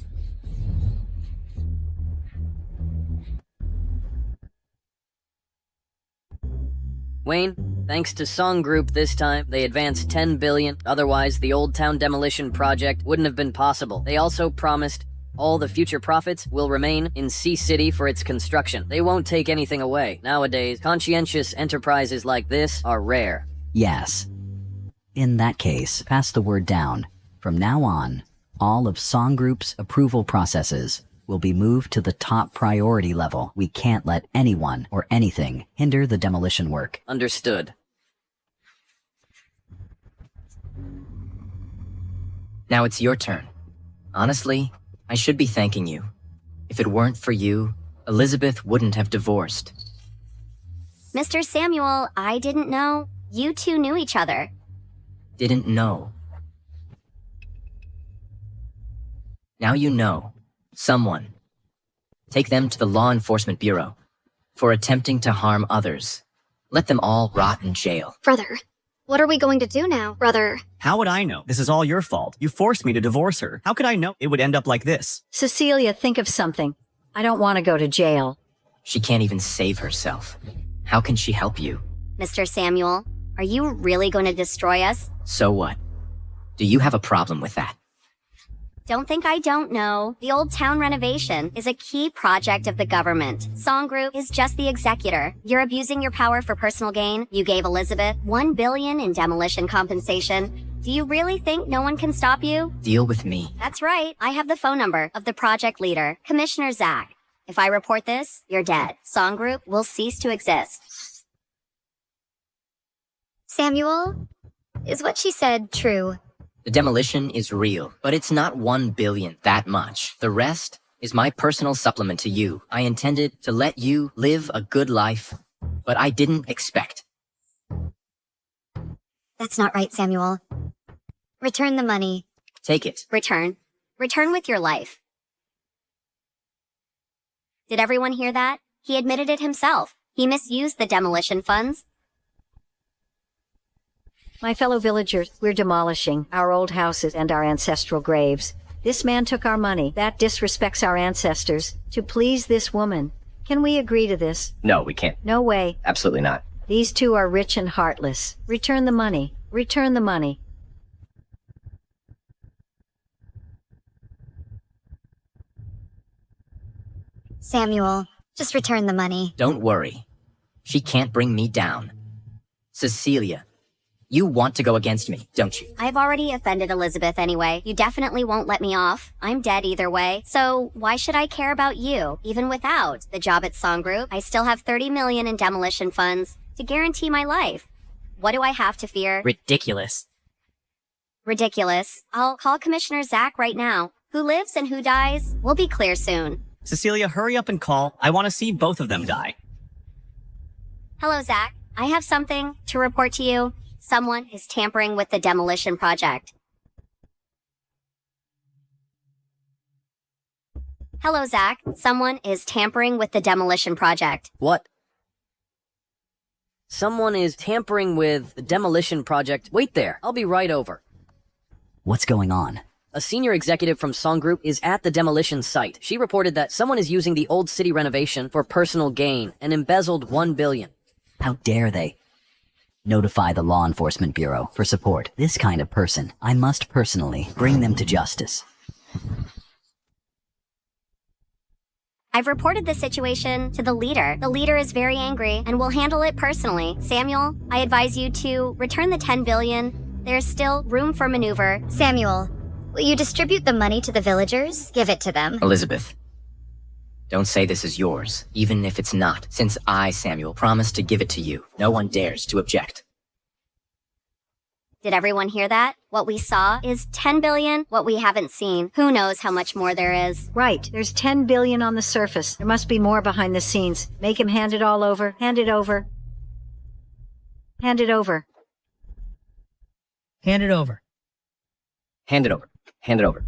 Wayne, thanks to Song Group this time, they advanced $10 billion. Otherwise, the Old Town Demolition project wouldn't have been possible. They also promised all the future profits will remain in Sea City for its construction. They won't take anything away. Nowadays, conscientious enterprises like this are rare. Yes. In that case, pass the word down. From now on, all of Song Group's approval processes will be moved to the top priority level. We can't let anyone or anything hinder the demolition work. Understood. Now it's your turn. Honestly, I should be thanking you. If it weren't for you, Elizabeth wouldn't have divorced. Mr. Samuel, I didn't know you two knew each other. Didn't know. Now you know. Someone. Take them to the Law Enforcement Bureau for attempting to harm others. Let them all rot in jail. Brother, what are we going to do now, brother? How would I know? This is all your fault. You forced me to divorce her. How could I know it would end up like this? Cecilia, think of something. I don't want to go to jail. She can't even save herself. How can she help you? Mr. Samuel, are you really going to destroy us? So what? Do you have a problem with that? Don't think I don't know. The Old Town renovation is a key project of the government. Song Group is just the executor. You're abusing your power for personal gain. You gave Elizabeth $1 billion in demolition compensation. Do you really think no one can stop you? Deal with me. That's right. I have the phone number of the project leader, Commissioner Zach. If I report this, you're dead. Song Group will cease to exist. Samuel, is what she said true? The demolition is real, but it's not 1 billion that much. The rest is my personal supplement to you. I intended to let you live a good life, but I didn't expect. That's not right, Samuel. Return the money. Take it. Return. Return with your life. Did everyone hear that? He admitted it himself. He misused the demolition funds. My fellow villagers, we're demolishing our old houses and our ancestral graves. This man took our money. That disrespects our ancestors. To please this woman. Can we agree to this? No, we can't. No way. Absolutely not. These two are rich and heartless. Return the money. Return the money. Samuel, just return the money. Don't worry. She can't bring me down. Cecilia, you want to go against me, don't you? I've already offended Elizabeth anyway. You definitely won't let me off. I'm dead either way. So why should I care about you? Even without the job at Song Group, I still have 30 million in demolition funds to guarantee my life. What do I have to fear? Ridiculous. Ridiculous. I'll call Commissioner Zach right now. Who lives and who dies will be clear soon. Cecilia, hurry up and call. I want to see both of them die. Hello, Zach. I have something to report to you. Someone is tampering with the demolition project. Hello, Zach. Someone is tampering with the demolition project. What? Someone is tampering with the demolition project. Wait there. I'll be right over. What's going on? A senior executive from Song Group is at the demolition site. She reported that someone is using the old city renovation for personal gain and embezzled $1 billion. How dare they? Notify the Law Enforcement Bureau for support. This kind of person, I must personally bring them to justice. I've reported the situation to the leader. The leader is very angry and will handle it personally. Samuel, I advise you to return the 10 billion. There's still room for maneuver. Samuel, will you distribute the money to the villagers? Give it to them. Elizabeth, don't say this is yours, even if it's not, since I, Samuel, promised to give it to you. No one dares to object. Did everyone hear that? What we saw is 10 billion. What we haven't seen, who knows how much more there is. Right. There's 10 billion on the surface. There must be more behind the scenes. Make him hand it all over. Hand it over. Hand it over. Hand it over. Hand it over. Hand it over.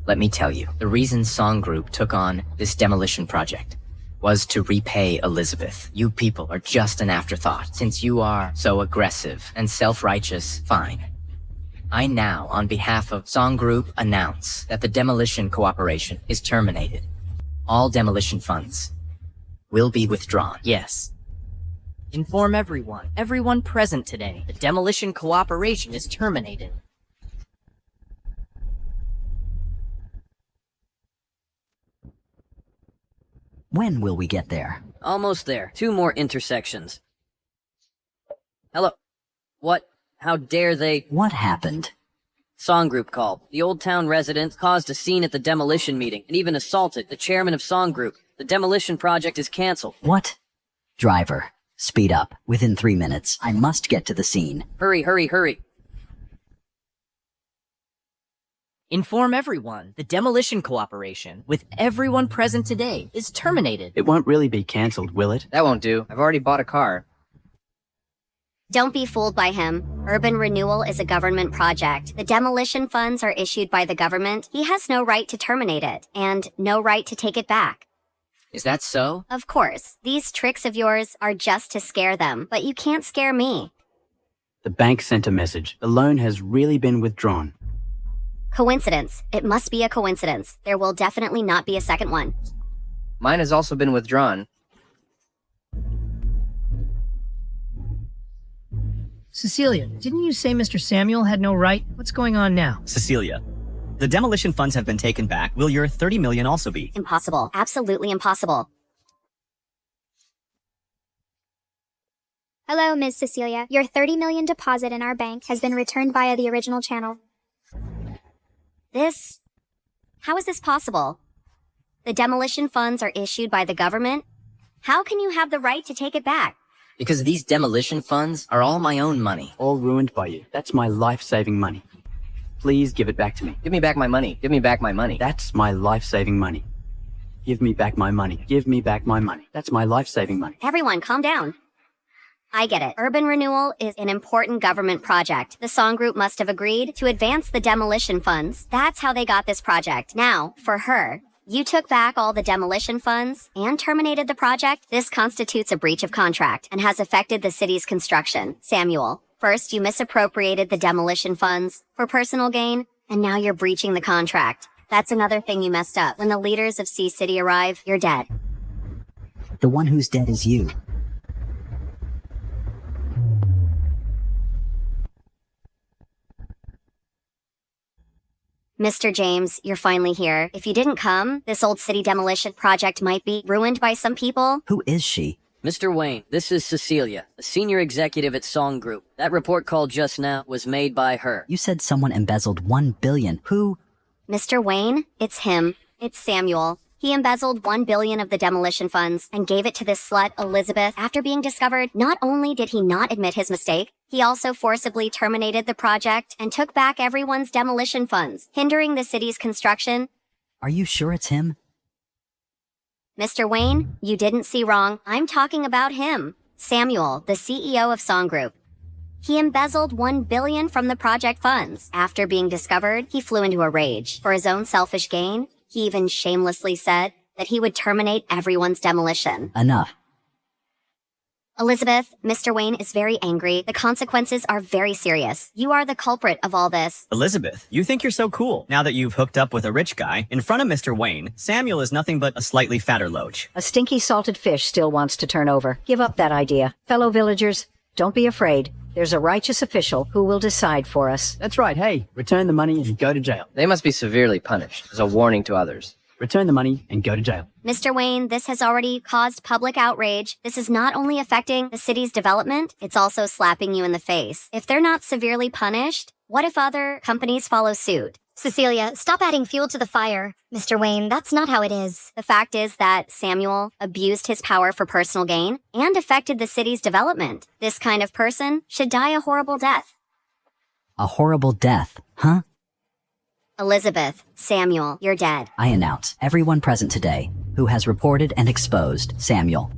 Let me tell you, the reason Song Group took on this demolition project was to repay Elizabeth. You people are just an afterthought. Since you are so aggressive and self-righteous, fine. I now, on behalf of Song Group, announce that the demolition cooperation is terminated. All demolition funds will be withdrawn. Yes. Inform everyone present today. The demolition cooperation is terminated. When will we get there? Almost there. 2 more intersections. Hello. What? How dare they? What happened? Song Group called. The Old Town residents caused a scene at the demolition meeting and even assaulted the chairman of Song Group. The demolition project is canceled. What? Driver, speed up. Within 3 minutes. I must get to the scene. Hurry, hurry, hurry. Inform everyone. The demolition cooperation with everyone present today is terminated. It won't really be cancelled, will it? That won't do. I've already bought a car. Don't be fooled by him. Urban renewal is a government project. The demolition funds are issued by the government. He has no right to terminate it, and no right to take it back. Is that so? Of course, these tricks of yours are just to scare them, but you can't scare me. The bank sent a message. The loan has really been withdrawn. Coincidence. It must be a coincidence. There will definitely not be a second one. Mine has also been withdrawn. Cecilia, didn't you say Mr. Samuel had no right? What's going on now? Cecilia, the demolition funds have been taken back. Will your 30 million also be? Impossible. Absolutely impossible. Hello, Ms. Cecilia. Your $30 million deposit in our bank has been returned via the original channel. How is this possible? The demolition funds are issued by the government? How can you have the right to take it back? Because these demolition funds are all my own money. All ruined by you. That's my life-saving money. Please give it back to me. Give me back my money. Give me back my money. That's my life-saving money. Give me back my money. Give me back my money. That's my life-saving money. Everyone, calm down. I get it. Urban renewal is an important government project. The song group must have agreed to advance the demolition funds. That's how they got this project. Now, for her, you took back all the demolition funds and terminated the project. This constitutes a breach of contract and has affected the city's construction. Samuel, first you misappropriated the demolition funds for personal gain, and now you're breaching the contract. That's another thing you messed up. When the leaders of Sea City arrive, you're dead. The one who's dead is you. Mr. James, you're finally here. If you didn't come, this old city demolition project might be ruined by some people. Who is she? Mr. Wayne, this is Cecilia, a senior executive at Song Group. That report call just now was made by her. You said someone embezzled $1 billion. Who? Mr. Wayne, it's him. It's Samuel. He embezzled $1 billion of the demolition funds and gave it to this slut, Elizabeth. After being discovered, not only did he not admit his mistake, he also forcibly terminated the project and took back everyone's demolition funds, hindering the city's construction. Are you sure it's him? Mr. Wayne, you didn't see wrong. I'm talking about him. Samuel, the CEO of Song Group. He embezzled $1 billion from the project funds. After being discovered, he flew into a rage. For his own selfish gain, he even shamelessly said that he would terminate everyone's demolition. Enough. Elizabeth, Mr. Wayne is very angry. The consequences are very serious. You are the culprit of all this. Elizabeth, you think you're so cool. Now that you've hooked up with a rich guy, in front of Mr. Wayne, Samuel is nothing but a slightly fatter loach. A stinky salted fish still wants to turn over. Give up that idea. Fellow villagers, don't be afraid. There's a righteous official who will decide for us. That's right. Hey, return the money and go to jail. They must be severely punished as a warning to others. Return the money and go to jail. Mr. Wayne, this has already caused public outrage. This is not only affecting the city's development, it's also slapping you in the face. If they're not severely punished, what if other companies follow suit? Cecilia, stop adding fuel to the fire. Mr. Wayne, that's not how it is. The fact is that Samuel abused his power for personal gain and affected the city's development. This kind of person should die a horrible death. A horrible death, huh? Elizabeth, Samuel, you're dead. I announce everyone present today who has reported and exposed Samuel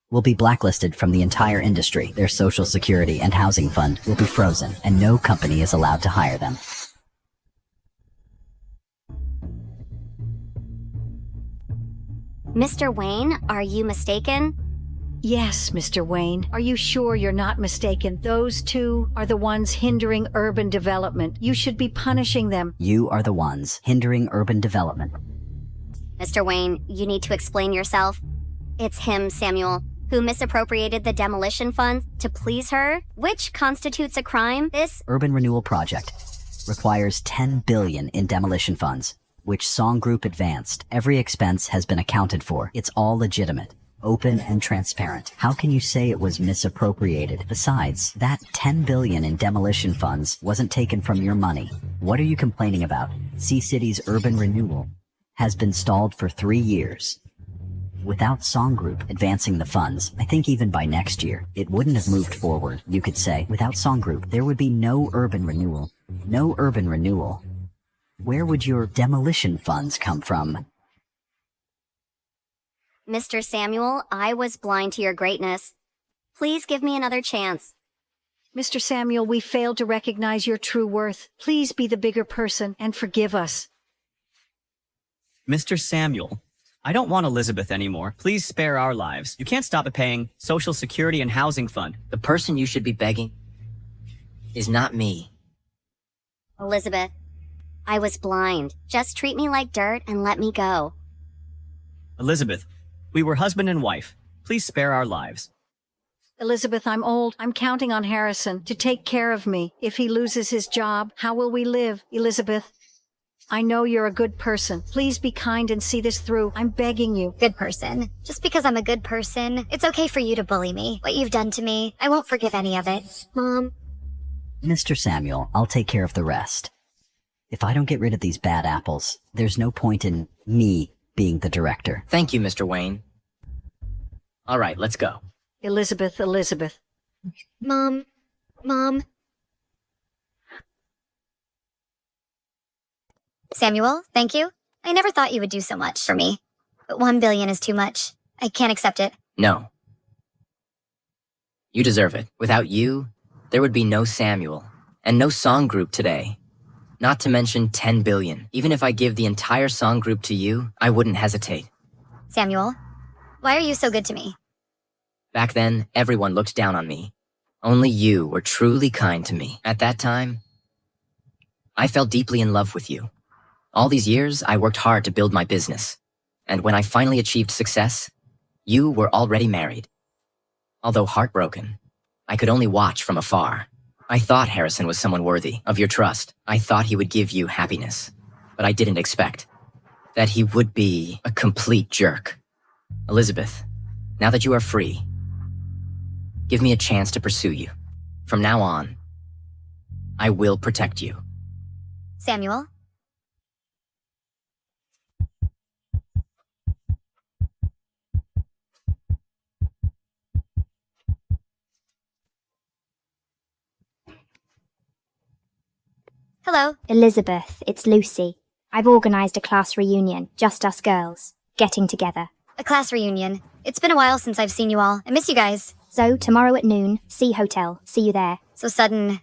will be blacklisted from the entire industry. Their social security and housing fund will be frozen, and no company is allowed to hire them. Mr. Wayne, are you mistaken? Yes, Mr. Wayne. Are you sure you're not mistaken? Those two are the ones hindering urban development. You should be punishing them. You are the ones hindering urban development. Mr. Wayne, you need to explain yourself. It's him, Samuel, who misappropriated the demolition funds to please her, which constitutes a crime. This urban renewal project requires $10 billion in demolition funds, which Song Group advanced. Every expense has been accounted for. It's all legitimate, open and transparent. How can you say it was misappropriated? Besides, that $10 billion in demolition funds wasn't taken from your money. What are you complaining about? Sea City's urban renewal has been stalled for 3 years. Without Song Group advancing the funds, I think even by next year, it wouldn't have moved forward, you could say. Without Song Group, there would be no urban renewal. No urban renewal. Where would your demolition funds come from? Mr. Samuel, I was blind to your greatness. Please give me another chance. Mr. Samuel, we failed to recognize your true worth. Please be the bigger person and forgive us. Mr. Samuel, I don't want Elizabeth anymore. Please spare our lives. You can't stop at paying Social Security and Housing Fund. The person you should be begging is not me. Elizabeth, I was blind. Just treat me like dirt and let me go. Elizabeth, we were husband and wife. Please spare our lives. Elizabeth, I'm old. I'm counting on Harrison to take care of me. If he loses his job, how will we live? Elizabeth, I know you're a good person. Please be kind and see this through. I'm begging you. Good person. Just because I'm a good person, it's okay for you to bully me. What you've done to me, I won't forgive any of it. Mom. Mr. Samuel, I'll take care of the rest. If I don't get rid of these bad apples, there's no point in me being the director. Thank you, Mr. Wayne. All right, let's go. Elizabeth. Mom. Samuel, thank you. I never thought you would do so much for me. But $1 billion is too much. I can't accept it. No. You deserve it. Without you, there would be no Samuel, and no Song Group today. Not to mention 10 billion. Even if I give the entire Song Group to you, I wouldn't hesitate. Samuel, why are you so good to me? Back then, everyone looked down on me. Only you were truly kind to me. At that time, I fell deeply in love with you. All these years, I worked hard to build my business. And when I finally achieved success, you were already married. Although heartbroken, I could only watch from afar. I thought Harrison was someone worthy of your trust. I thought he would give you happiness. But I didn't expect that he would be a complete jerk. Elizabeth, now that you are free, give me a chance to pursue you. From now on, I will protect you. Samuel? Hello. Elizabeth, it's Lucy. I've organized a class reunion, just us girls, getting together. A class reunion. It's been a while since I've seen you all. I miss you guys. So, tomorrow at noon, C Hotel. See you there. So sudden.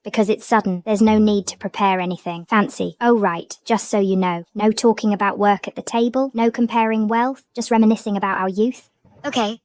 Because it's sudden, there's no need to prepare anything. Fancy. Oh right, just so you know. No talking about work at the table, no comparing wealth, just reminiscing about our youth. Okay.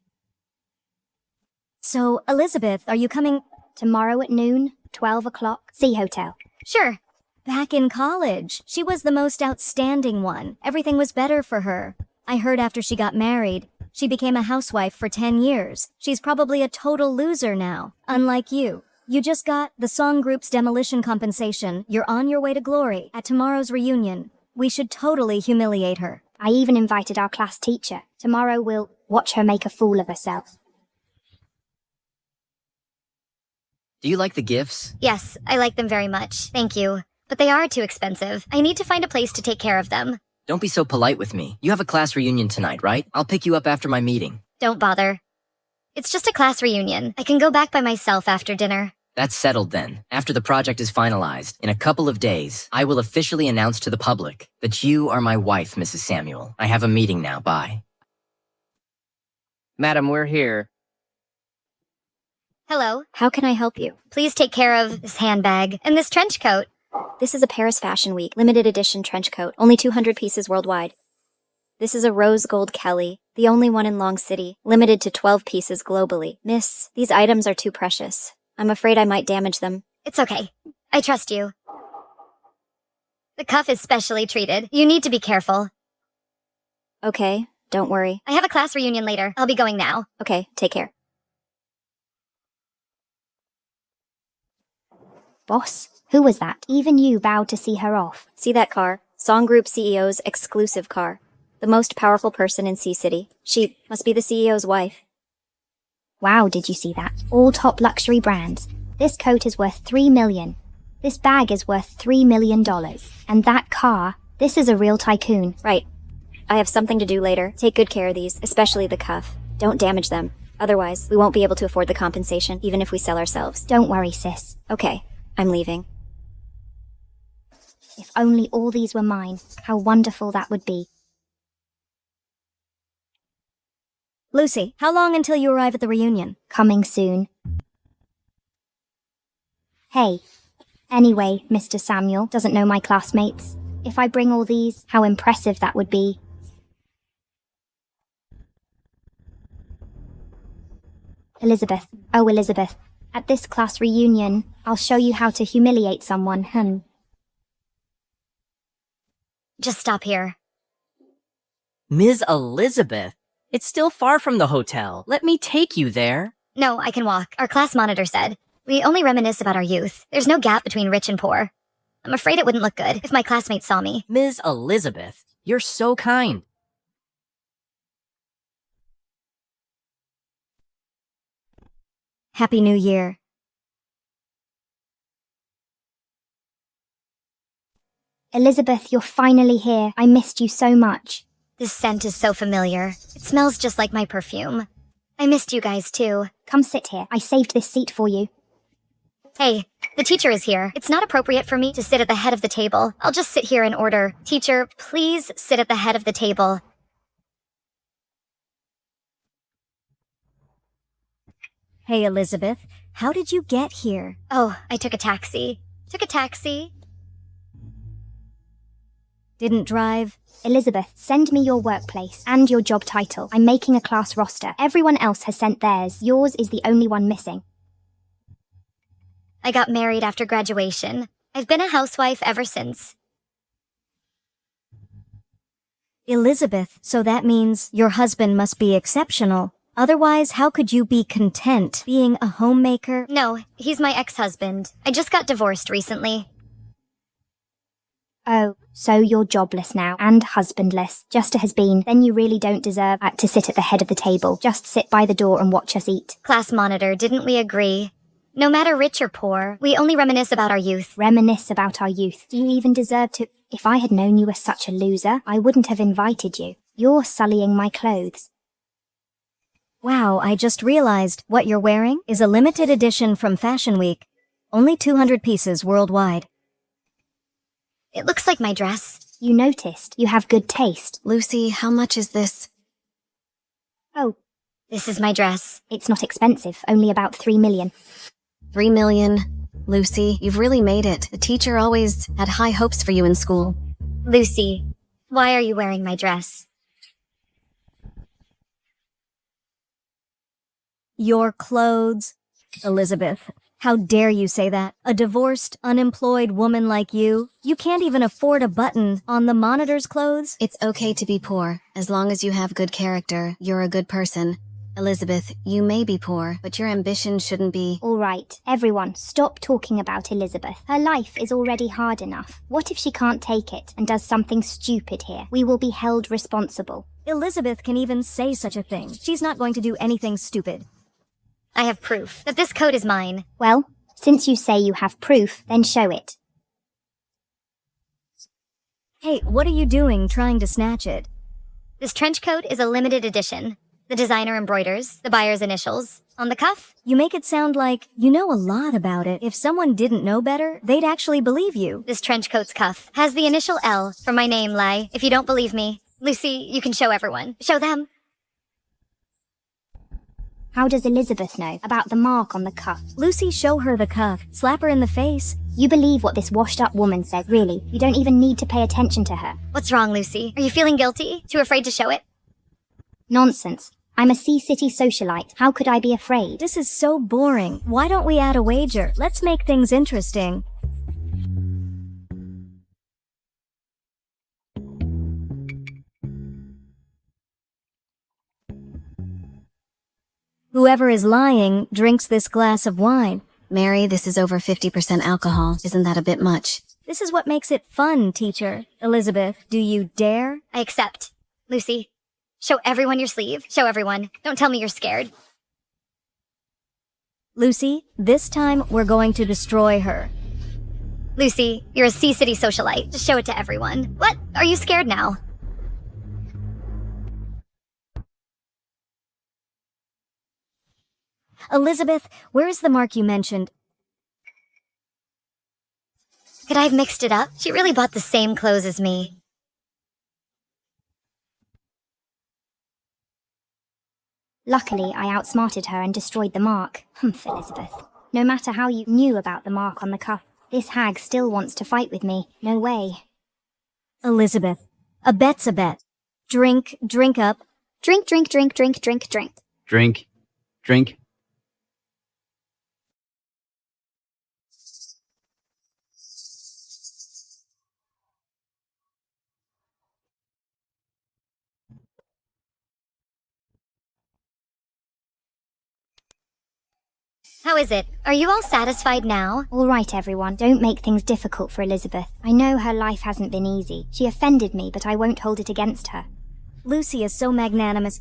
So, Elizabeth, are you coming tomorrow at noon, 12 o'clock, C Hotel? Sure. Back in college, she was the most outstanding one. Everything was better for her. I heard after she got married, she became a housewife for 10 years. She's probably a total loser now, unlike you. You just got the Song Group's demolition compensation. You're on your way to glory. At tomorrow's reunion, we should totally humiliate her. I even invited our class teacher. Tomorrow we'll watch her make a fool of herself. Do you like the gifts? Yes, I like them very much. Thank you. But they are too expensive. I need to find a place to take care of them. Don't be so polite with me. You have a class reunion tonight, right? I'll pick you up after my meeting. Don't bother. It's just a class reunion. I can go back by myself after dinner. That's settled then. After the project is finalized, in a couple of days, I will officially announce to the public that you are my wife, Mrs. Samuel. I have a meeting now. Bye. Madam, we're here. Hello. How can I help you? Please take care of this handbag and this trench coat. This is a Paris Fashion Week limited edition trench coat, only 200 pieces worldwide. This is a rose gold Kelly, the only one in Long City, limited to 12 pieces globally. Miss, these items are too precious. I'm afraid I might damage them. It's okay. I trust you. The cuff is specially treated. You need to be careful. Okay, don't worry. I have a class reunion later. I'll be going now. Okay, take care. Boss, who was that? Even you bowed to see her off. See that car? Song Group CEO's exclusive car. The most powerful person in C-City. She must be the CEO's wife. Wow, did you see that? All top luxury brands. This coat is worth $3 million. This bag is worth $3 million. And that car, this is a real tycoon. Right. I have something to do later. Take good care of these, especially the cuff. Don't damage them. Otherwise, we won't be able to afford the compensation, even if we sell ourselves. Don't worry, sis. Okay, I'm leaving. If only all these were mine, how wonderful that would be. Lucy, how long until you arrive at the reunion? Coming soon. Hey. Anyway, Mr. Samuel doesn't know my classmates. If I bring all these, how impressive that would be. Elizabeth. Oh, Elizabeth. At this class reunion, I'll show you how to humiliate someone, Just stop here. Ms. Elizabeth, it's still far from the hotel. Let me take you there. No, I can walk. Our class monitor said. We only reminisce about our youth. There's no gap between rich and poor. I'm afraid it wouldn't look good if my classmates saw me. Ms. Elizabeth, you're so kind. Happy New Year. Elizabeth, you're finally here. I missed you so much. This scent is so familiar. It smells just like my perfume. I missed you guys too. Come sit here. I saved this seat for you. Hey, the teacher is here. It's not appropriate for me to sit at the head of the table. I'll just sit here and order. Teacher, please sit at the head of the table. Hey, Elizabeth, how did you get here? Oh, I took a taxi. Didn't drive? Elizabeth, send me your workplace and your job title. I'm making a class roster. Everyone else has sent theirs. Yours is the only one missing. I got married after graduation. I've been a housewife ever since. Elizabeth, so that means your husband must be exceptional. Otherwise, how could you be content being a homemaker? No, he's my ex-husband. I just got divorced recently. Oh, so you're jobless now and husbandless, just has been. Then you really don't deserve to sit at the head of the table. Just sit by the door and watch us eat. Class monitor, didn't we agree? No matter rich or poor, we only reminisce about our youth. Reminisce about our youth. Do you even deserve to? If I had known you were such a loser, I wouldn't have invited you. You're sullying my clothes. Wow, I just realized what you're wearing is a limited edition from Fashion Week. Only 200 pieces worldwide. It looks like my dress. You noticed. You have good taste. Lucy, how much is this? Oh. This is my dress. It's not expensive, only about 3 million. 3 million? Lucy, you've really made it. The teacher always had high hopes for you in school. Lucy, why are you wearing my dress? Your clothes. Elizabeth, how dare you say that? A divorced, unemployed woman like you can't even afford a button on the monitor's clothes? It's okay to be poor. As long as you have good character, you're a good person. Elizabeth, you may be poor, but your ambition shouldn't be... All right, everyone, stop talking about Elizabeth. Her life is already hard enough. What if she can't take it and does something stupid here? We will be held responsible. Elizabeth can even say such a thing. She's not going to do anything stupid. I have proof that this coat is mine. Well, since you say you have proof, then show it. Hey, what are you doing trying to snatch it? This trench coat is a limited edition. The designer embroiders the buyer's initials on the cuff. You make it sound like you know a lot about it. If someone didn't know better, they'd actually believe you. This trench coat's cuff has the initial L from my name, Lai. If you don't believe me, Lucy, you can show everyone. Show them. How does Elizabeth know about the mark on the cuff? Lucy, show her the cuff. Slap her in the face. You believe what this washed-up woman said, really. You don't even need to pay attention to her. What's wrong, Lucy? Are you feeling guilty? Too afraid to show it? Nonsense. I'm a Sea City socialite. How could I be afraid? This is so boring. Why don't we add a wager? Let's make things interesting. Whoever is lying drinks this glass of wine. Mary, this is over 50% alcohol. Isn't that a bit much? This is what makes it fun, teacher. Elizabeth, do you dare? I accept. Lucy, show everyone your sleeve. Show everyone. Don't tell me you're scared. Lucy, this time we're going to destroy her. Lucy, you're a Sea City socialite. Just show it to everyone. What? Are you scared now? Elizabeth, where's the mark you mentioned? Could I have mixed it up? She really bought the same clothes as me. Luckily, I outsmarted her and destroyed the mark. Humph, Elizabeth. No matter how you knew about the mark on the cuff, this hag still wants to fight with me. No way. Elizabeth, a bet's a bet. Drink up. Drink, drink, drink, drink, drink, drink. Drink. How is it? Are you all satisfied now? All right, everyone. Don't make things difficult for Elizabeth. I know her life hasn't been easy. She offended me, but I won't hold it against her. Lucy is so magnanimous.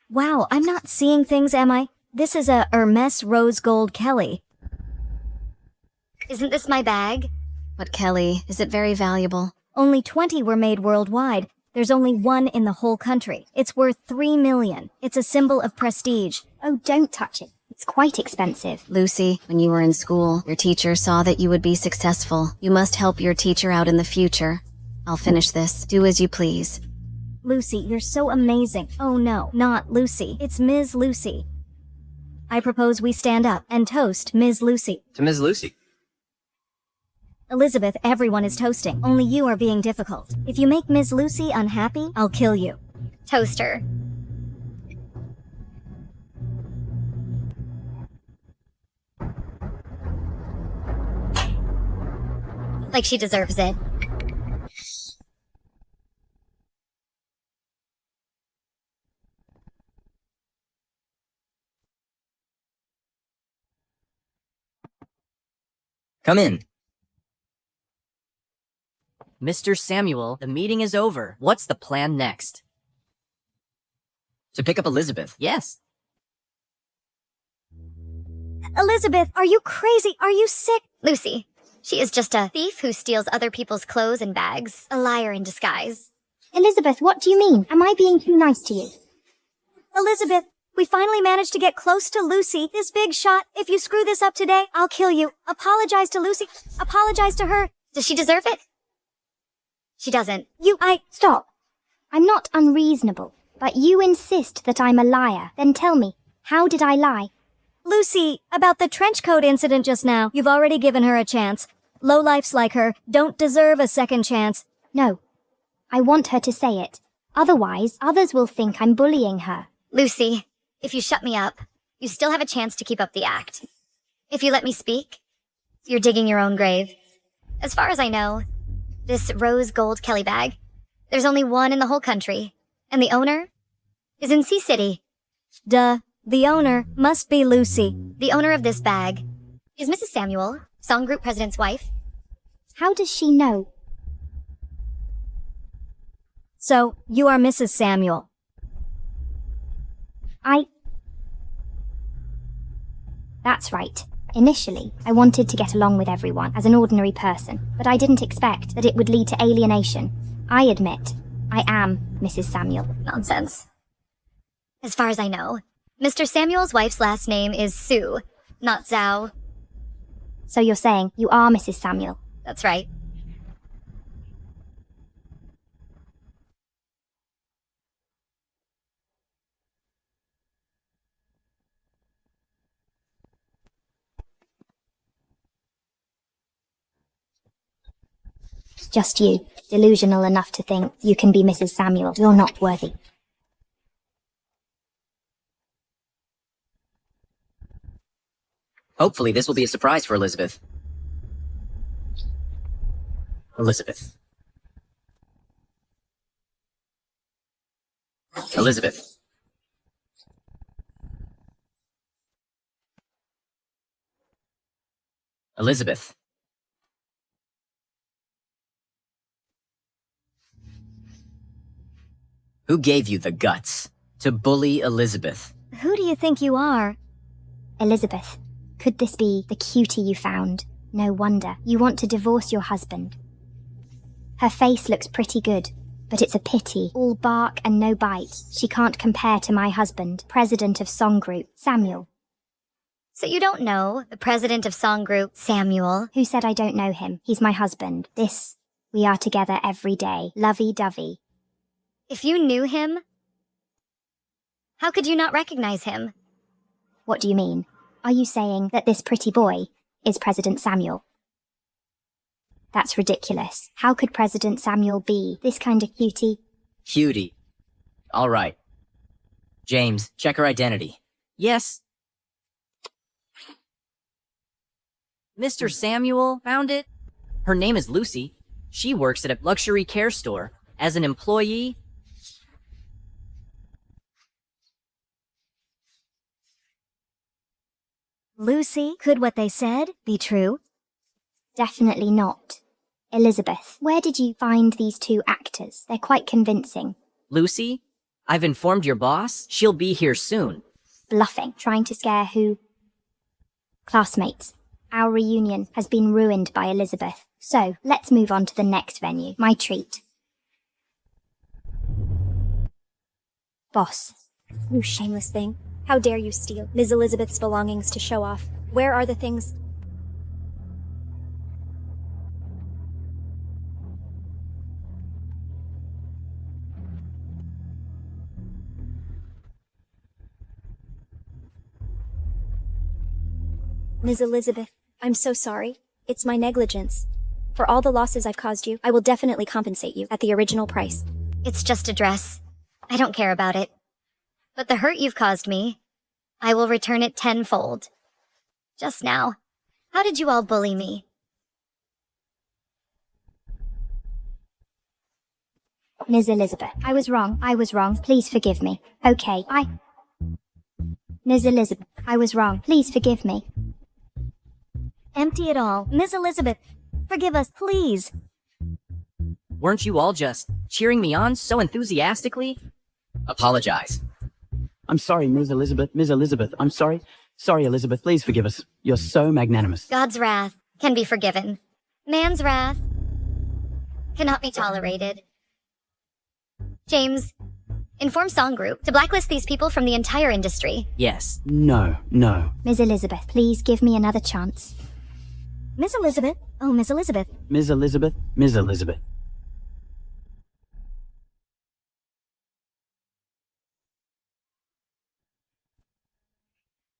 Wow, I'm not seeing things, am I? This is a Hermes Rose Gold Kelly. Isn't this my bag? What Kelly? Is it very valuable? Only 20 were made worldwide. There's only one in the whole country. It's worth $3 million. It's a symbol of prestige. Oh, don't touch it. It's quite expensive. Lucy, when you were in school, your teacher saw that you would be successful. You must help your teacher out in the future. I'll finish this. Do as you please. Lucy, you're so amazing. Oh no, not Lucy. It's Ms. Lucy. I propose we stand up and toast Ms. Lucy. To Ms. Lucy. Elizabeth, everyone is toasting. Only you are being difficult. If you make Ms. Lucy unhappy, I'll kill you. Toaster. Like she deserves it. Come in. Mr. Samuel, the meeting is over. What's the plan next? To pick up Elizabeth. Yes. Elizabeth, are you crazy? Are you sick? Lucy, she is just a thief who steals other people's clothes and bags. A liar in disguise. Elizabeth, what do you mean? Am I being too nice to you? Elizabeth, we finally managed to get close to Lucy, this big shot. If you screw this up today, I'll kill you. Apologize to Lucy. Apologize to her. Does she deserve it? She doesn't. Stop. I'm not unreasonable, but you insist that I'm a liar. Then tell me, how did I lie? Lucy, about the trench coat incident just now, you've already given her a chance. Lowlifes like her don't deserve a second chance. No. I want her to say it. Otherwise, others will think I'm bullying her. Lucy, if you shut me up, you still have a chance to keep up the act. If you let me speak, you're digging your own grave. As far as I know, this rose gold Kelly bag, there's only one in the whole country, and the owner is in Sea City. Duh. The owner must be Lucy. The owner of this bag is Mrs. Samuel, Song Group President's wife. How does she know? So, you are Mrs. Samuel. That's right. Initially, I wanted to get along with everyone as an ordinary person, but I didn't expect that it would lead to alienation. I admit, I am Mrs. Samuel. Nonsense. As far as I know, Mr. Samuel's wife's last name is Sue, not Zhao. So you're saying you are Mrs. Samuel? That's right. Just you, delusional enough to think you can be Mrs. Samuel. You're not worthy. Hopefully this will be a surprise for Elizabeth. Elizabeth. Elizabeth. Elizabeth. Who gave you the guts to bully Elizabeth? Who do you think you are? Elizabeth, could this be the cutie you found? No wonder. You want to divorce your husband. Her face looks pretty good, But it's a pity. All bark and no bite. She can't compare to my husband, president of Song Group, Samuel. So you don't know the president of Song Group, Samuel? Who said I don't know him? He's my husband. We are together every day. Lovey-dovey. If you knew him, how could you not recognize him? What do you mean? Are you saying that this pretty boy is President Samuel? That's ridiculous. How could President Samuel be this kind of cutie? Cutie. All right. James, check her identity. Yes. Mr. Samuel found it. Her name is Lucy. She works at a luxury care store as an employee. Lucy, could what they said be true? Definitely not. Elizabeth, where did you find these two actors? They're quite convincing. Lucy, I've informed your boss. She'll be here soon. Bluffing. Trying to scare who? Classmates. Our reunion has been ruined by Elizabeth. So, let's move on to the next venue. My treat. Boss. You shameless thing. How dare you steal Ms. Elizabeth's belongings to show off? Where are the things? Ms. Elizabeth, I'm so sorry. It's my negligence. For all the losses I've caused you, I will definitely compensate you at the original price. It's just a dress. I don't care about it. But the hurt you've caused me, I will return it tenfold. Just now, how did you all bully me? Ms. Elizabeth, I was wrong. Please forgive me. Okay, Ms. Elizabeth, I was wrong. Please forgive me. Empty it all. Miss Elizabeth, forgive us, please. Weren't you all just cheering me on so enthusiastically? Apologize. I'm sorry, Ms. Elizabeth. Ms. Elizabeth, I'm sorry. Sorry, Elizabeth, please forgive us. You're so magnanimous. God's wrath can be forgiven. Man's wrath cannot be tolerated. James, inform Song Group to blacklist these people from the entire industry. Yes. No. Ms. Elizabeth, please give me another chance. Miss Elizabeth. Oh, Miss Elizabeth. Ms. Elizabeth. Ms. Elizabeth.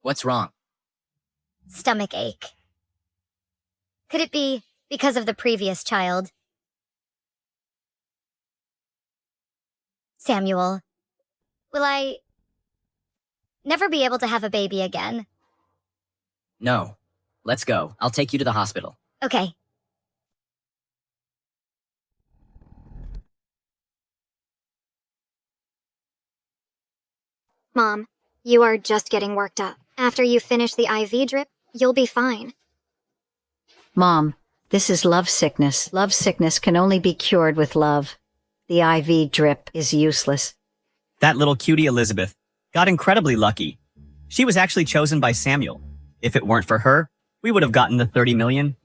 What's wrong? Stomach ache. Could it be because of the previous child? Samuel, will I never be able to have a baby again? No. Let's go. I'll take you to the hospital. Okay. Mom, you are just getting worked up. After you finish the IV drip, you'll be fine. Mom, this is love sickness. Love sickness can only be cured with love. The IV drip is useless. That little cutie Elizabeth got incredibly lucky. She was actually chosen by Samuel. If it weren't for her, we would have gotten the 30 million.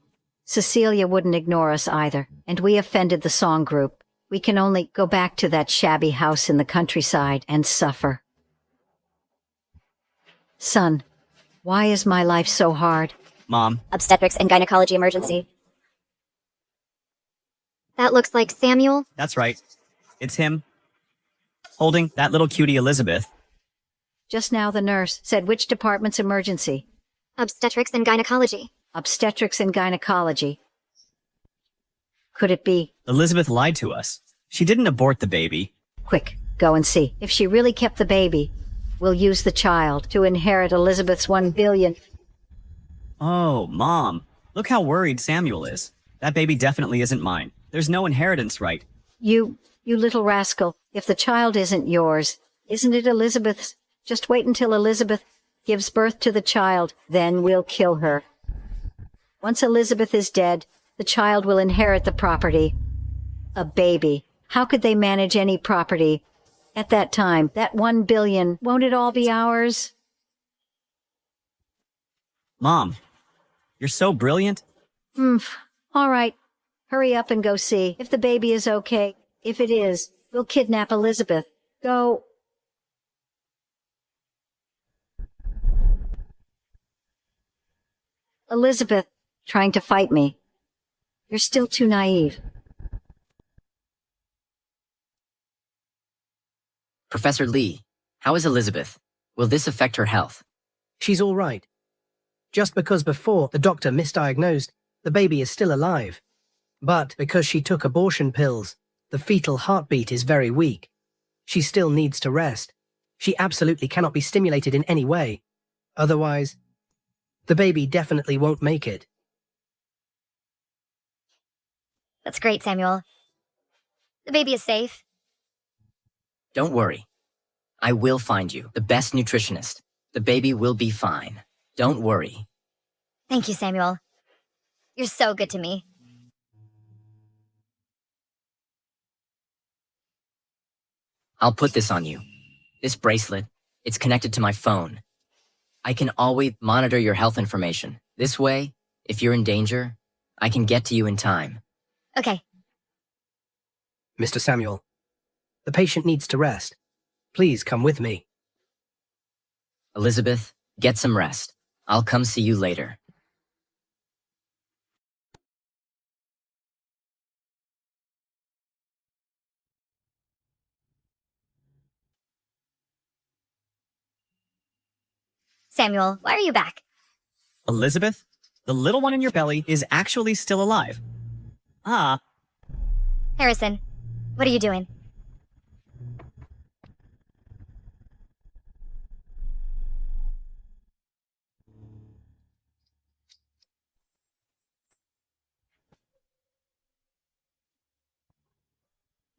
Cecilia wouldn't ignore us either, and we offended the Song Group. We can only go back to that shabby house in the countryside and suffer. Son, why is my life so hard? Mom. Obstetrics and gynecology emergency. That looks like Samuel. That's right. It's him. Holding that little cutie Elizabeth. Just now the nurse said which department's emergency? Obstetrics and gynecology. Obstetrics and gynecology. Could it be? Elizabeth lied to us. She didn't abort the baby. Quick, go and see. If she really kept the baby, we'll use the child to inherit Elizabeth's 1 billion. Oh, Mom. Look how worried Samuel is. That baby definitely isn't mine. There's no inheritance right. You little rascal. If the child isn't yours, isn't it Elizabeth's? Just wait until Elizabeth gives birth to the child, then we'll kill her. Once Elizabeth is dead, the child will inherit the property. A baby. How could they manage any property? At that time, that 1 billion, won't it all be ours? Mom, you're so brilliant. All right. Hurry up and go see if the baby is okay. If it is, We'll kidnap Elizabeth. Go. Elizabeth, trying to fight me. You're still too naive. Professor Lee, how is Elizabeth? Will this affect her health? She's all right. Just because before the doctor misdiagnosed, the baby is still alive. But because she took abortion pills, the fetal heartbeat is very weak. She still needs to rest. She absolutely cannot be stimulated in any way. Otherwise, the baby definitely won't make it. That's great, Samuel. The baby is safe. Don't worry. I will find you the best nutritionist. The baby will be fine. Don't worry. Thank you, Samuel. You're so good to me. I'll put this on you. This bracelet, it's connected to my phone. I can always monitor your health information. This way, if you're in danger, I can get to you in time. Okay. Mr. Samuel, the patient needs to rest. Please come with me. Elizabeth, get some rest. I'll come see you later. Samuel, why are you back? Elizabeth, the little one in your belly is actually still alive. Ah. Harrison, what are you doing?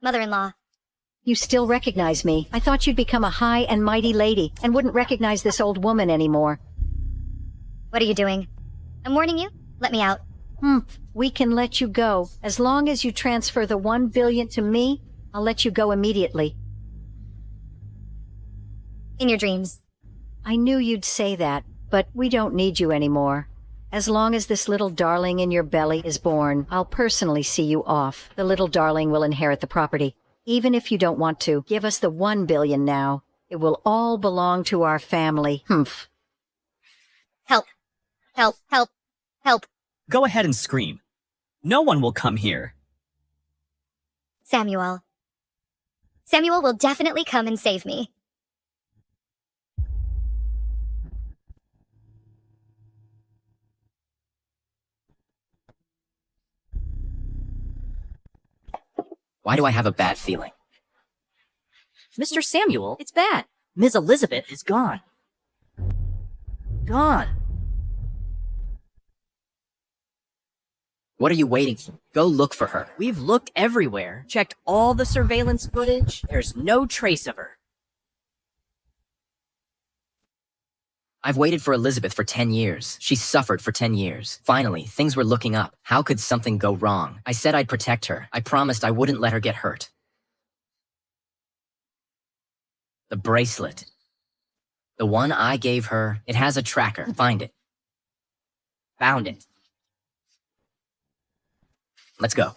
Mother-in-law. You still recognize me. I thought you'd become a high and mighty lady and wouldn't recognize this old woman anymore. What are you doing? I'm warning you. Let me out. We can let you go. As long as you transfer the $1 billion to me, I'll let you go immediately. In your dreams. I knew you'd say that, but we don't need you anymore. As long as this little darling in your belly is born, I'll personally see you off. The little darling will inherit the property. Even if you don't want to, give us the $1 billion now. It will all belong to our family. Help. Help. Help. Help. Go ahead and scream. No one will come here. Samuel. Samuel will definitely come and save me. Why do I have a bad feeling? Mr. Samuel, it's bad. Ms. Elizabeth is gone. Gone. What are you waiting for? Go look for her. We've looked everywhere, checked all the surveillance footage. There's no trace of her. I've waited for Elizabeth for 10 years. She suffered for 10 years. Finally, things were looking up. How could something go wrong? I said I'd protect her. I promised I wouldn't let her get hurt. The bracelet. The one I gave her, it has a tracker. Find it. Found it. Let's go.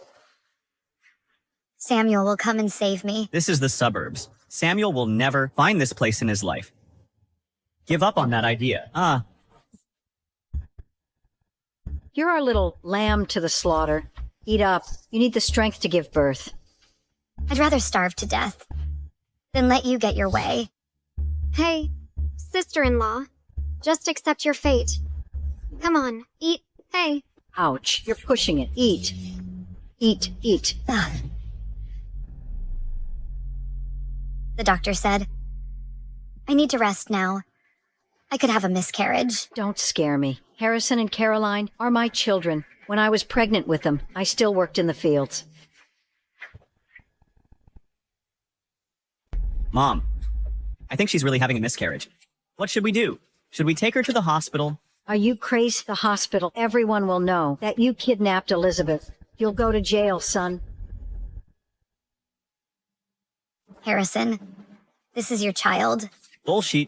Samuel will come and save me. This is the suburbs. Samuel will never find this place in his life. Give up on that idea. You're our little lamb to the slaughter. Eat up. You need the strength to give birth. I'd rather starve to death than let you get your way. Hey, sister-in-law. Just accept your fate. Come on, eat. Hey. Ouch, you're pushing it. Eat. Eat, eat. The doctor said, I need to rest now. I could have a miscarriage. Don't scare me. Harrison and Caroline are my children. When I was pregnant with them, I still worked in the fields. Mom, I think she's really having a miscarriage. What should we do? Should we take her to the hospital? Are you crazy? The hospital. Everyone will know that you kidnapped Elizabeth. You'll go to jail, son. Harrison, this is your child. Bullshit.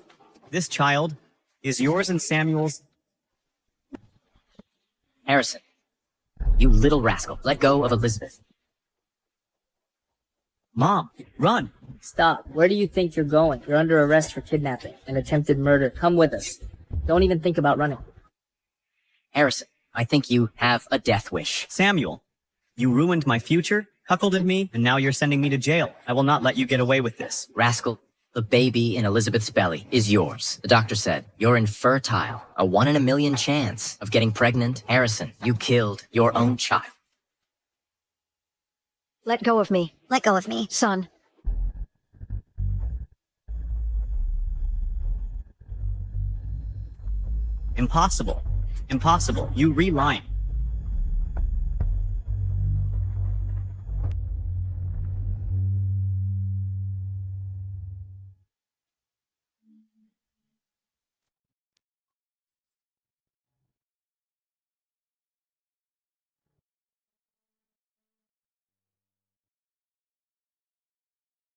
This child is yours and Samuel's. Harrison, you little rascal. Let go of Elizabeth. Mom, run! Stop. Where do you think you're going? You're under arrest for kidnapping and attempted murder. Come with us. Don't even think about running. Harrison, I think you have a death wish. Samuel, you ruined my future, cuckolded me, and now you're sending me to jail. I will not let you get away with this. Rascal, the baby in Elizabeth's belly is yours. The doctor said, you're infertile, a 1 in a million chance of getting pregnant. Harrison, you killed your own child. Let go of me. Let go of me. Son. Impossible. Impossible. You re-lying.